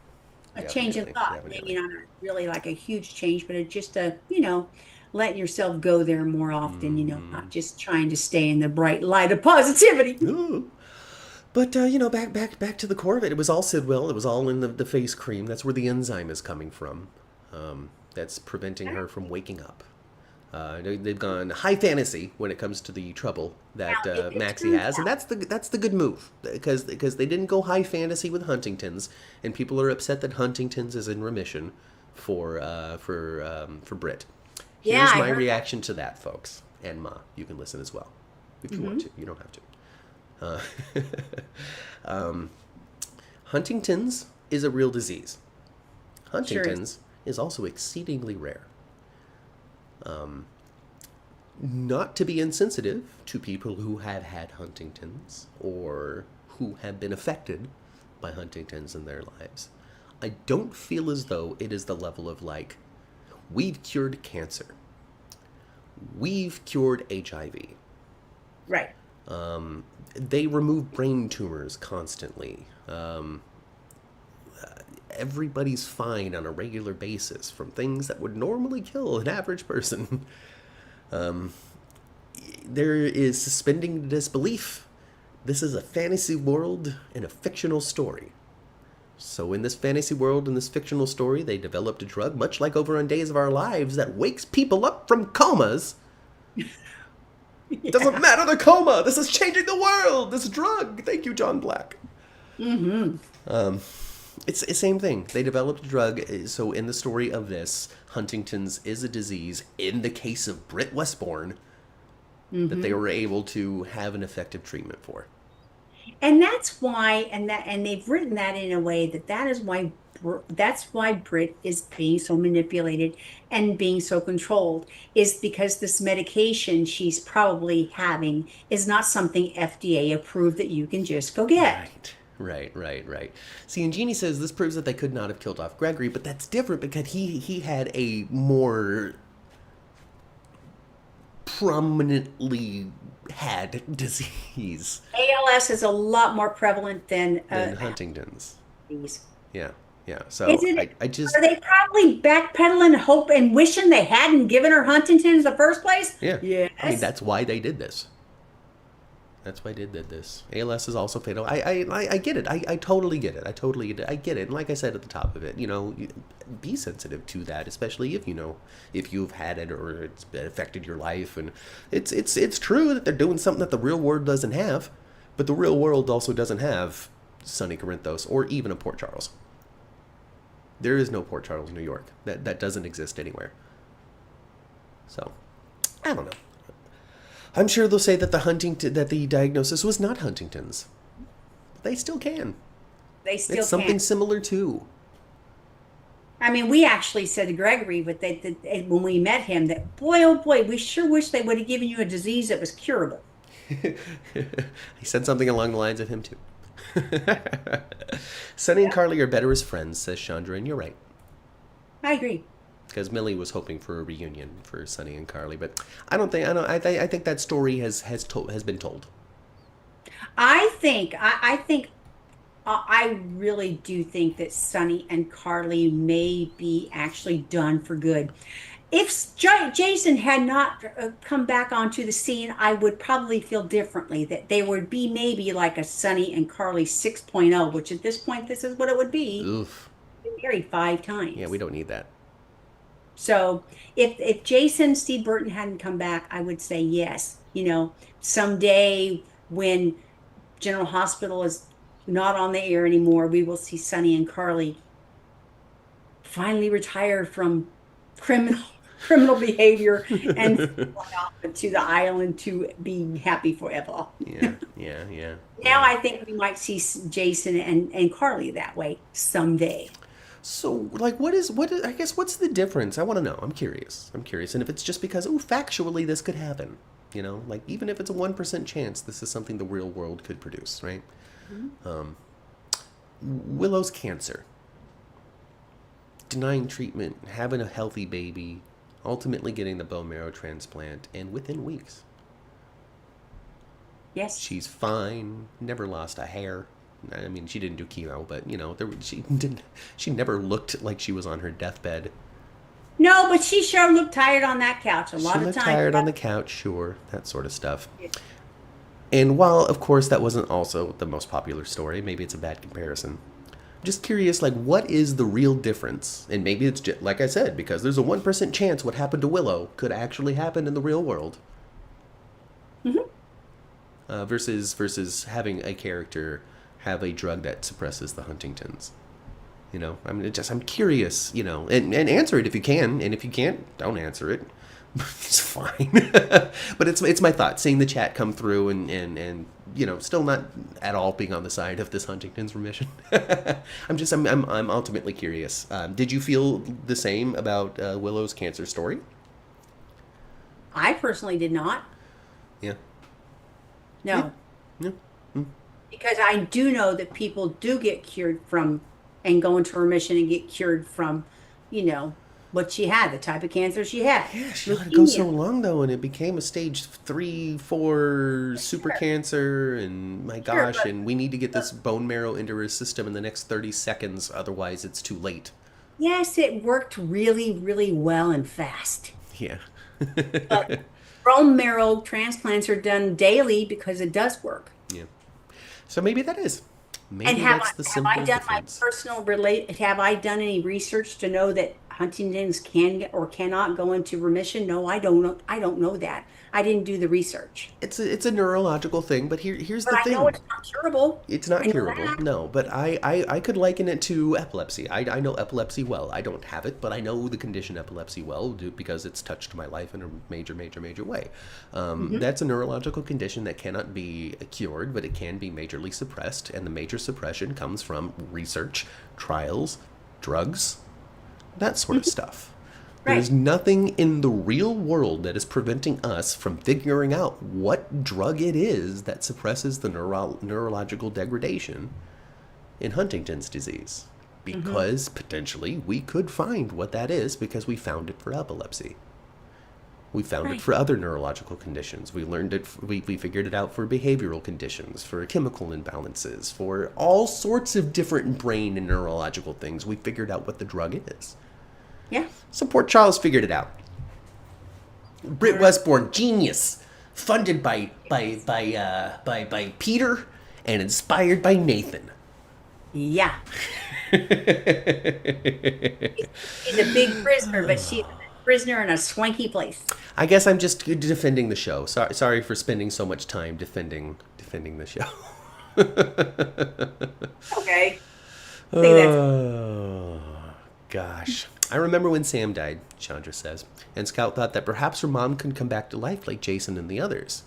Change in thought. Maybe not really like a huge change, but it's just letting yourself go there more often, not just trying to stay in the bright light of positivity. Ooh. But back to the core of it. It was all Sidwell. It was all in the face cream. That's where the enzyme is coming from. That's preventing her from waking up. They've gone high fantasy when it comes to the trouble that Maxie has, and that's the good move because they didn't go high fantasy with Huntington's, and people are upset that Huntington's is in remission for Britt. Here's my reaction to that, folks, and Ma, you can listen as well if you want to. You don't have to. Huntington's is a real disease. Huntington's is also exceedingly rare. Not to be insensitive to people who have had Huntington's or who have been affected by Huntington's in their lives. I don't feel as though it is the level of like, we've cured cancer. We've cured HIV. Right. They remove brain tumors constantly. Everybody's fine on a regular basis from things that would normally kill an average person. There is suspending disbelief. This is a fantasy world and a fictional story. So in this fantasy world and this fictional story, they developed a drug, much like over on Days of Our Lives, that wakes people up from comas. It doesn't matter the coma. This is changing the world. This drug. Thank you, John Black. Mm-hmm. It's the same thing. They developed a drug. So in the story of this, Huntington's is a disease. In the case of Britt Westbourne, that they were able to have an effective treatment for. And that's why, and they've written that in a way that's why Britt is being so manipulated and being so controlled, is because this medication she's probably having is not something FDA approved that you can just go get. Right. See, and Jeannie says this proves that they could not have killed off Gregory, but that's different because he had a more prominently had disease. ALS is a lot more prevalent than Huntington's. Yeah. So is it, I just are they probably backpedaling, hope and wishing they hadn't given her Huntington's in the first place? Yeah. Yes. I mean, that's why they did this. That's why they did this. ALS is also fatal. I get it. I totally get it. I get it. And like I said at the top of it, be sensitive to that, especially if you've had it or it's affected your life. And it's true that they're doing something that the real world doesn't have, but the real world also doesn't have Sunny Corinthos or even a Port Charles. There is no Port Charles, New York. That doesn't exist anywhere. So, I don't know. I'm sure they'll say that the diagnosis was not Huntington's. But they still can. It's something similar too. I mean, we actually said to Gregory when we met him that, boy, oh boy, we sure wish they would have given you a disease that was curable. He said something along the lines of him too. Sunny and Carly are better as friends, says Chandra, and you're right. I agree. Because Millie was hoping for a reunion for Sunny and Carly, but I think that story has been told. I really do think that Sunny and Carly may be actually done for good. If Jason had not come back onto the scene, I would probably feel differently, that they would be maybe like a Sunny and Carly 6.0, which at this point, this is what it would be. Oof. Married 5 times. Yeah, we don't need that. So if Jason Steve Burton hadn't come back, I would say yes. Someday when General Hospital is not on the air anymore, we will see Sunny and Carly finally retire from criminal behavior and fly off to the island to be happy forever. Yeah. Now I think we might see Jason and Carly that way someday. So, like, what's the difference? I want to know. I'm curious. And if it's just because, factually this could happen, like, even if it's a 1% chance, this is something the real world could produce, right? Mm-hmm. Willow's cancer. Denying treatment, having a healthy baby, ultimately getting the bone marrow transplant, and within weeks. Yes. She's fine, never lost a hair. I mean, she didn't do chemo, but she never looked like she was on her deathbed. No, but she sure looked tired on that couch a lot of times. She looked tired on the couch, sure, that sort of stuff. And while, of course, that wasn't also the most popular story, maybe it's a bad comparison. I'm just curious, like, what is the real difference? And maybe it's just, like I said, because there's a 1% chance what happened to Willow could actually happen in the real world. Versus having a character have a drug that suppresses the Huntingtons. You know, I'm curious, you know, and answer it if you can, and if you can't, don't answer it. It's fine. But it's my thought, seeing the chat come through and you know, still not at all being on the side of this Huntington's remission. I'm ultimately curious. Did you feel the same about Willow's cancer story? I personally did not. Yeah. No. Yeah. Because I do know that people do get cured from and go into remission and get cured from, you know, what she had, the type of cancer she had. Yeah, she let it go so long, though, and it became a stage 3, 4 super cancer, and my gosh, and we need to get this bone marrow into her system in the next 30 seconds, otherwise it's too late. Yes, it worked really, really well and fast. Yeah. But bone marrow transplants are done daily because it does work. Yeah. So maybe that is. Maybe And have I done my personal have I done any research to know that Huntington's can get or cannot go into remission? No, I don't know. I don't know that. I didn't do the research. It's a neurological thing, but here's the thing. I know it's not curable. It's not curable, no. But I could liken it to epilepsy. I know epilepsy well. I don't have it, but I know the condition epilepsy well because it's touched my life in a major, major, major way. That's a neurological condition that cannot be cured, but it can be majorly suppressed, and the major suppression comes from research, trials, drugs, that sort of stuff. Right. There's nothing in the real world that is preventing us from figuring out what drug it is that suppresses the neurological degradation in Huntington's disease. Because potentially we could find what that is because we found it for epilepsy. We found it for other neurological conditions. We learned it, we figured it out for behavioral conditions, for chemical imbalances, for all sorts of different brain and neurological things. We figured out what the drug is. Yeah. So poor Charles figured it out. Britt Westborn, genius, funded by Peter and inspired by Nathan. Yeah. He's a big prisoner, but she's a prisoner in a swanky place. I guess I'm just defending the show. Sorry for spending so much time defending the show. Okay. Oh, gosh. I remember when Sam died, Chandra says, and Scout thought that perhaps her mom could come back to life like Jason and the others.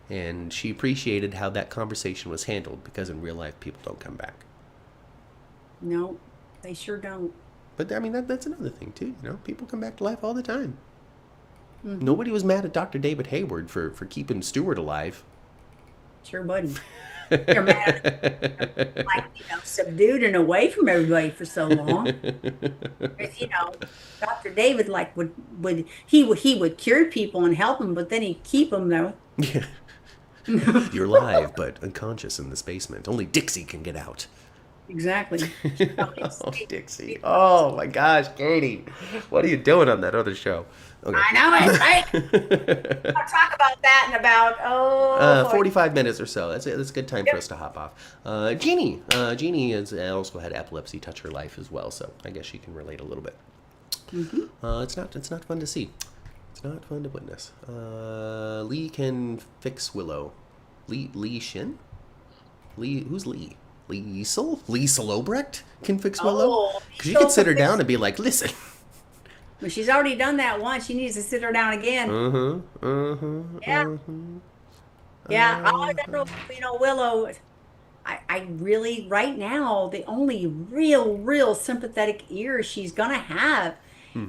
And she appreciated how that conversation was handled, because in real life, people don't come back. No, they sure don't. But, I mean, that's another thing, too. You know, people come back to life all the time. Nobody was mad at Dr. David Hayward for keeping Stewart alive. Sure wouldn't. You're mad, like, you know, subdued and away from everybody for so long. Because, you know, Dr. David would cure people and help them, but then he'd keep them though. Yeah. You're alive, but unconscious in this basement. Only Dixie can get out. Exactly. Oh, Dixie. Oh my gosh, Katie. What are you doing on that other show? Okay. I know it, right? I'll talk about that in about 45 minutes or so. That's a good time for us to hop off. Jeannie has also had epilepsy touch her life as well, so I guess she can relate a little bit. It's not fun to see. It's not fun to witness. Lee can fix Willow. Lee Shin? Who's Lee? Liesel Obrecht can fix Willow? Because you can sit her down and be like, listen. Well, she's already done that once. She needs to sit her down again. Yeah. I don't know, you know, Willow, I really, right now, the only real sympathetic ear she's going to have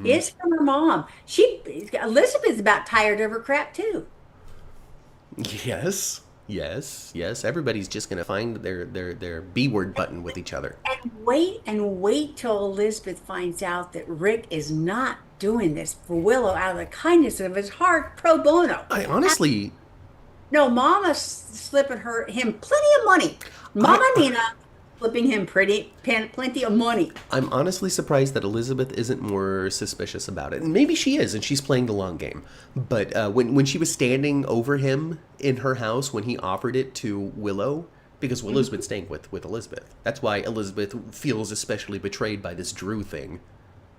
is from her mom. Elizabeth's about tired of her crap, too. Yes. Everybody's just going to find their B-word button with each other. And wait till Elizabeth finds out that Rick is not doing this for Willow out of the kindness of his heart, pro bono. I honestly... No, Mama's slipping him plenty of money. Mama Nina flipping him plenty of money. I'm honestly surprised that Elizabeth isn't more suspicious about it. And maybe she is, and she's playing the long game. But when she was standing over him in her house when he offered it to Willow, because Willow's been staying with Elizabeth. That's why Elizabeth feels especially betrayed by this Drew thing.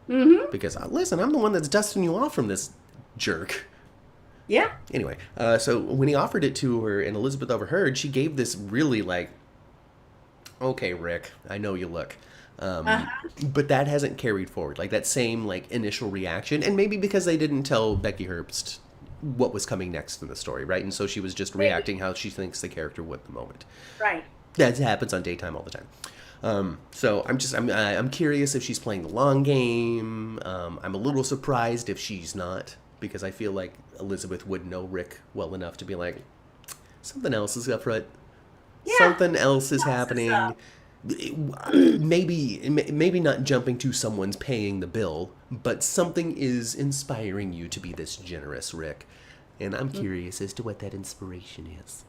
Mm-hmm. Because, listen, I'm the one that's dusting you off from this jerk. Yeah. Anyway, so when he offered it to her and Elizabeth overheard, she gave this really like, okay, Rick, I know you look. But that hasn't carried forward. Like that same like initial reaction. And maybe because they didn't tell Becky Herbst what was coming next in the story, right? And so she was just reacting how she thinks the character would at the moment. Right. That happens on Daytime all the time. So I'm curious if she's playing the long game. I'm a little surprised if she's not, because I feel like Elizabeth would know Rick well enough to be like, something else is up front. Yeah. Something else is happening. Maybe not jumping to someone's paying the bill, but something is inspiring you to be this generous, Rick. And I'm curious as to what that inspiration is.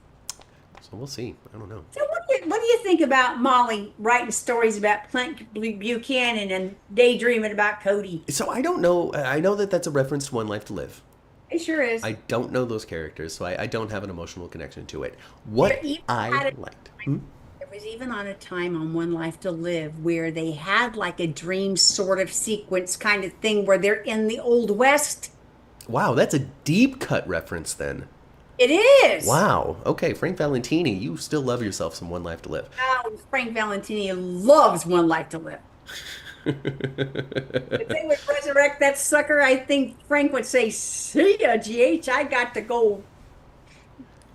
So we'll see. I don't know. So what do you think about Molly writing stories about Clint Buchanan and daydreaming about Cody? So I don't know. I know that that's a reference to One Life to Live. It sure is. I don't know those characters, so I don't have an emotional connection to it. What I liked. There was even on a time on One Life to Live where they had like a dream sort of sequence kind of thing where they're in the Old West. Wow, that's a deep cut reference then. It is. Wow. Okay, Frank Valentini, you still love yourself some One Life to Live. Oh, Frank Valentini loves One Life to Live. If they would resurrect that sucker, I think Frank would say, "See ya, GH, I got to go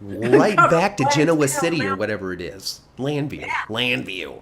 right back to Genoa City or whatever it is. Landview. Yeah. Landview.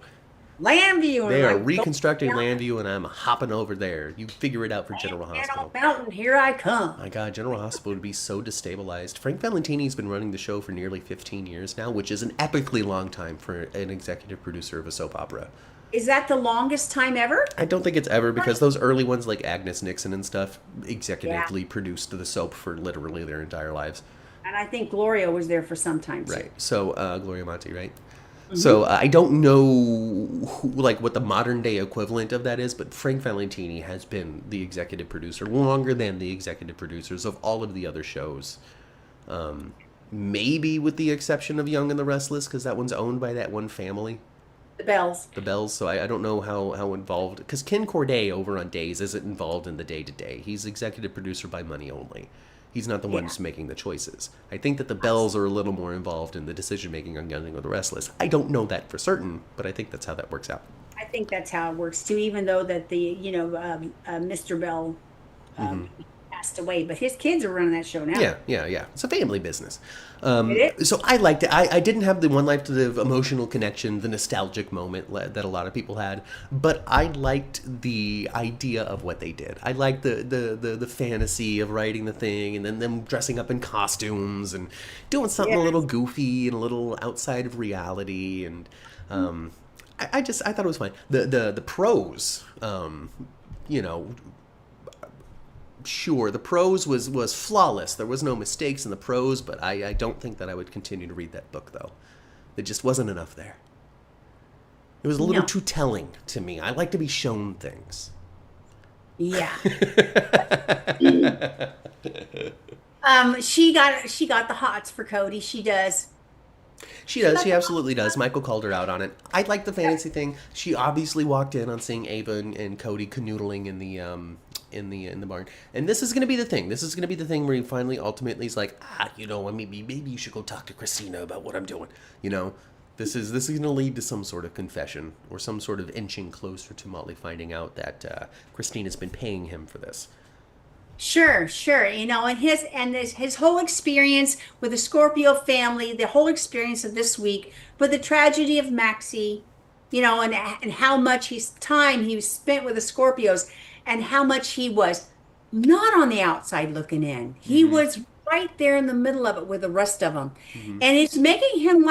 They are reconstructing Landview, and I'm hopping over there. You figure it out for General Hospital. Mountain, here I come. My God, General Hospital would be so destabilized. Frank Valentini's been running the show for nearly 15 years now, which is an epically long time for an executive producer of a soap opera. Is that the longest time ever? I don't think it's ever, because those early ones like Agnes Nixon and stuff executively produced the soap for literally their entire lives. And I think Gloria was there for some time too. Right. So Gloria Monty, right? Mm-hmm. So I don't know what the modern day equivalent of that is, but Frank Valentini has been the executive producer longer than the executive producers of all of the other shows. Maybe with the exception of Young and the Restless, because that one's owned by that one family. The Bells. The Bells, so I don't know how involved... Because Ken Corday over on Days isn't involved in the day-to-day. He's executive producer by money only. He's not the one who's making the choices. I think that the Bells are a little more involved in the decision-making on Young and the Restless. I don't know that for certain, but I think that's how that works out. I think that's how it works, too, even though that the, Mr. Bell passed away. But his kids are running that show now. Yeah. It's a family business. So I liked it. I didn't have the One Life to Live emotional connection, the nostalgic moment that a lot of people had, but I liked the idea of what they did. I liked the fantasy of writing the thing and then them dressing up in costumes and doing something a little goofy and a little outside of reality. And I thought it was fine. The prose, sure, the prose was flawless. There was no mistakes in the prose, but I don't think that I would continue to read that book, though. There just wasn't enough there. It was a little too telling to me. I like to be shown things. Yeah. She got the hots for Cody. She does. She does. She absolutely does. Michael called her out on it. I like the fantasy thing. She obviously walked in on seeing Ava and Cody canoodling in the barn. And this is going to be the thing. This is going to be the thing where he finally ultimately is like, maybe you should go talk to Kristina about what I'm doing. This is going to lead to some sort of confession or some sort of inching closer to Molly finding out that Kristina's been paying him for this. Sure. And his whole experience with the Scorpio family, the whole experience of this week, with the tragedy of Maxi, and how much time he spent with the Scorpios, and how much he was not on the outside looking in. He was right there in the middle of it with the rest of them. Mm-hmm. And it's making him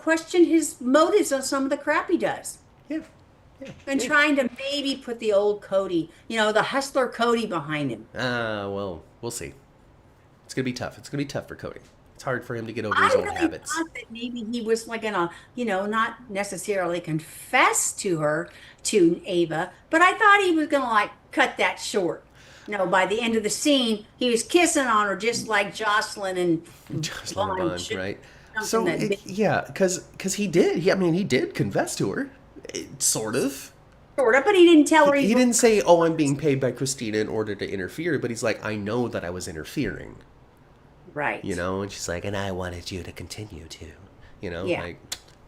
question his motives on some of the crap he does. Yeah. And trying to maybe put the old Cody, the hustler Cody behind him. Well, we'll see. It's going to be tough. It's going to be tough for Cody. It's hard for him to get over I his old really habits. thought that maybe he was like gonna, not necessarily confess to her, to Ava, but I thought he was gonna like cut that short. No, by the end of the scene, he was kissing on her just like Jocelyn and Jocelyn and Vaughn Vaughn, should right? something So that big yeah, because he did. He did confess to her, sort of. sort of, but he didn't tell her He he didn't say, "Oh, I'm being paid by Kristina in order to interfere," but he's like, "I know that I was interfering." right. And she's like, "And I wanted you to continue to," Yeah. like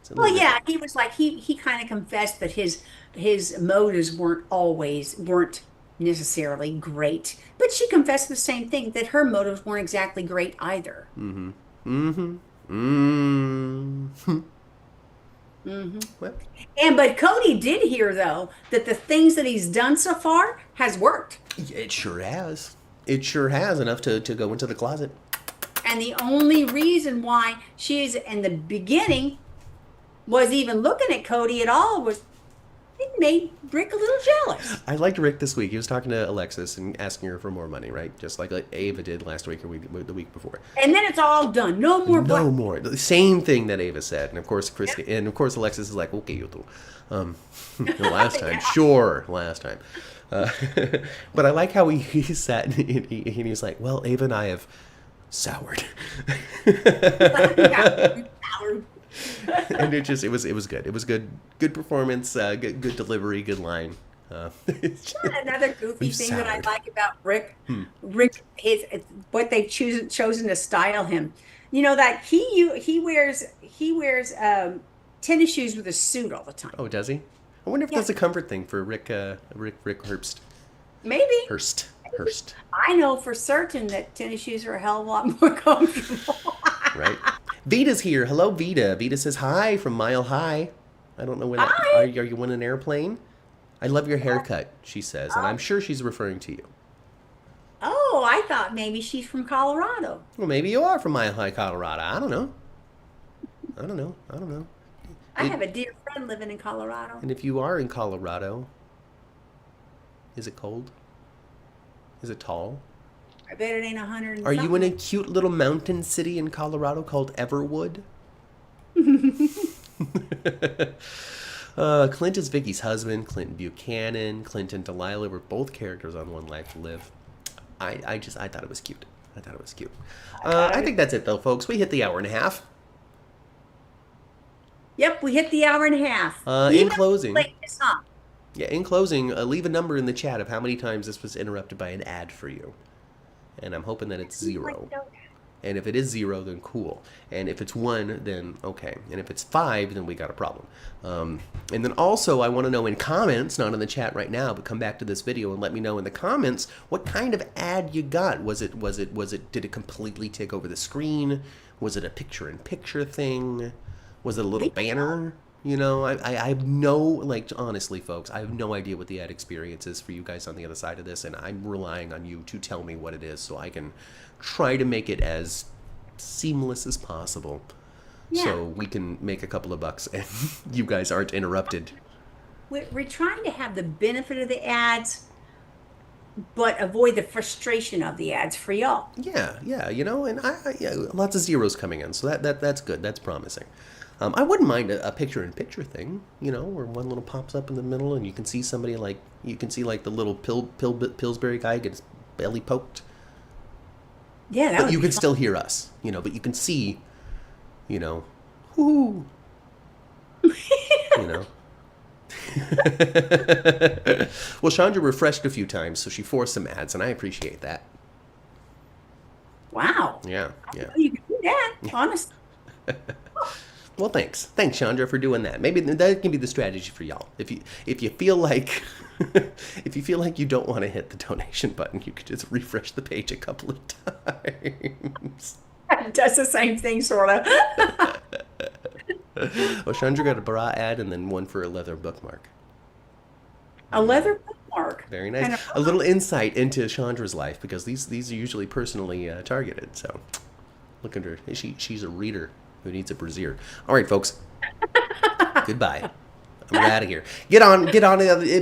it's a Well, little yeah, different. he was like he kind of confessed that his motives weren't necessarily great, but she confessed the same thing that her motives weren't exactly great either. Mm-hmm. Mm-hmm. Hmm. Well, But Cody did hear though that the things that he's done so far has worked. it sure has. It sure has enough to go into the closet. And the only reason why she's in the beginning was even looking at Cody at all was it made Rick a little jealous. I liked Rick this week. He was talking to Alexis and asking her for more money, right? Just like Ava did last week or the week before. And then it's all done. No more black. No more. The same thing that Ava said, and of course Yep. Alexis is like, "Okay, you do." Last time, sure, last time. Uh, but I like how he sat and he was like, "Well, Ava and I have soured," Yeah. and it was good. It was good performance, good delivery, good line. Another goofy We've thing that I soured. like about Rick, what they've chosen to style him. You know that he wears tennis shoes with a suit all the time. Oh, does he? I wonder if Yeah, that's a comfort thing for Rick Herbst. maybe. Hurst, I know for certain that tennis shoes are a hell of a lot more comfortable. right? Vita's here. Hello, Vita. Vita says hi from Mile High. I don't know where that. Are, Hi. are you in an airplane? I love your haircut, she says, and I'm sure she's referring to you. Oh, I thought maybe she's from Colorado. Well, maybe you are from Mile High, Colorado. I don't know. I don't know. I don't know. I It, have a dear friend living in Colorado. and if you are in Colorado, is it cold? Is it tall? I bet it ain't 100 and Are you in a something. cute little mountain city in Colorado called Everwood? Clint is Vicky's husband. Clinton Buchanan, Clint and Delilah were both characters on One Life to Live. I thought it was cute. I thought it was cute. I thought I it. think that's it though, folks. We hit the hour and a half. Yep, we hit the hour and a half. In Even closing, late, it's not. yeah, leave a number in the chat of how many times this was interrupted by an ad for you. And I'm hoping that it's zero. And if it is 0, then cool. And if it's 1, then okay. And if it's 5, then we got a problem. And then also, I want to know in comments, not in the chat right now, but come back to this video and let me know in the comments what kind of ad you got. Did it completely take over the screen? Was it a picture-in-picture thing? Was it a little banner? I have no, like, honestly, folks, I have no idea what the ad experience is for you guys on the other side of this, and I'm relying on you to tell me what it is so I can try to make it as seamless as possible Yeah, so we can make a couple of bucks and you guys aren't interrupted. we're trying to have the benefit of the ads, but avoid the frustration of the ads for y'all. Yeah, and yeah, lots of zeros coming in, so that's good. That's promising. I wouldn't mind a picture-in-picture thing, where one little pops up in the middle and you can see somebody like the little Pillsbury guy get his belly poked, Yeah, that but would you be can fun. still hear us, but you can see, whoo, you know. Well, Chandra refreshed a few times, so she forced some ads, and I appreciate that. Wow. Yeah, I didn't yeah. know you could do that, honestly. Well, thanks, Chandra, for doing that. Maybe that can be the strategy for y'all. If you feel like if you feel like you don't want to hit the donation button, you could just refresh the page a couple of times. It does the same thing, sort of. Oh, Chandra got a bra ad and then one for a leather bookmark. A leather bookmark. Very And nice. A little insight into Chandra's life because these are usually personally targeted. So look at her. She's a reader who needs a brassiere. All right, folks. Goodbye. I'm out of here. Get on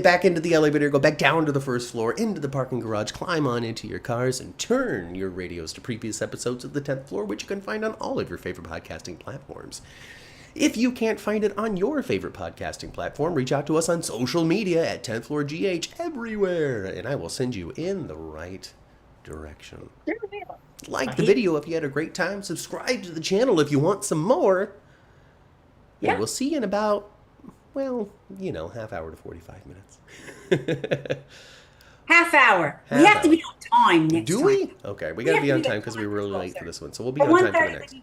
back into the elevator, go back down to the first floor, into the parking garage, climb on into your cars, and turn your radios to previous episodes of the 10th Floor, which you can find on all of your favorite podcasting platforms. If you can't find it on your favorite podcasting platform, reach out to us on social media at 10th Floor GH everywhere, and I will send you in the right direction. Like the video if you had a great time. Subscribe to the channel if you want some more. Yeah. And we'll see you in about, half hour to 45 minutes. Half hour. We have to be on time next time. Do we? Okay, we got to be on time because we were really late for this one. So we'll be on time for the next.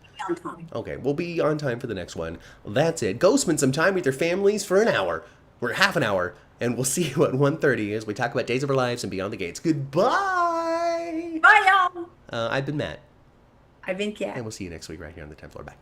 Okay, we'll be on time for the next one. That's it. Go spend some time with your families for an hour, or half an hour, and we'll see you at 1:30 as we talk about Days of Our Lives and Beyond the Gates. Goodbye! Bye, y'all! I've been Matt. I've been Kat. And we'll see you next week right here on the 10th Floor. Bye.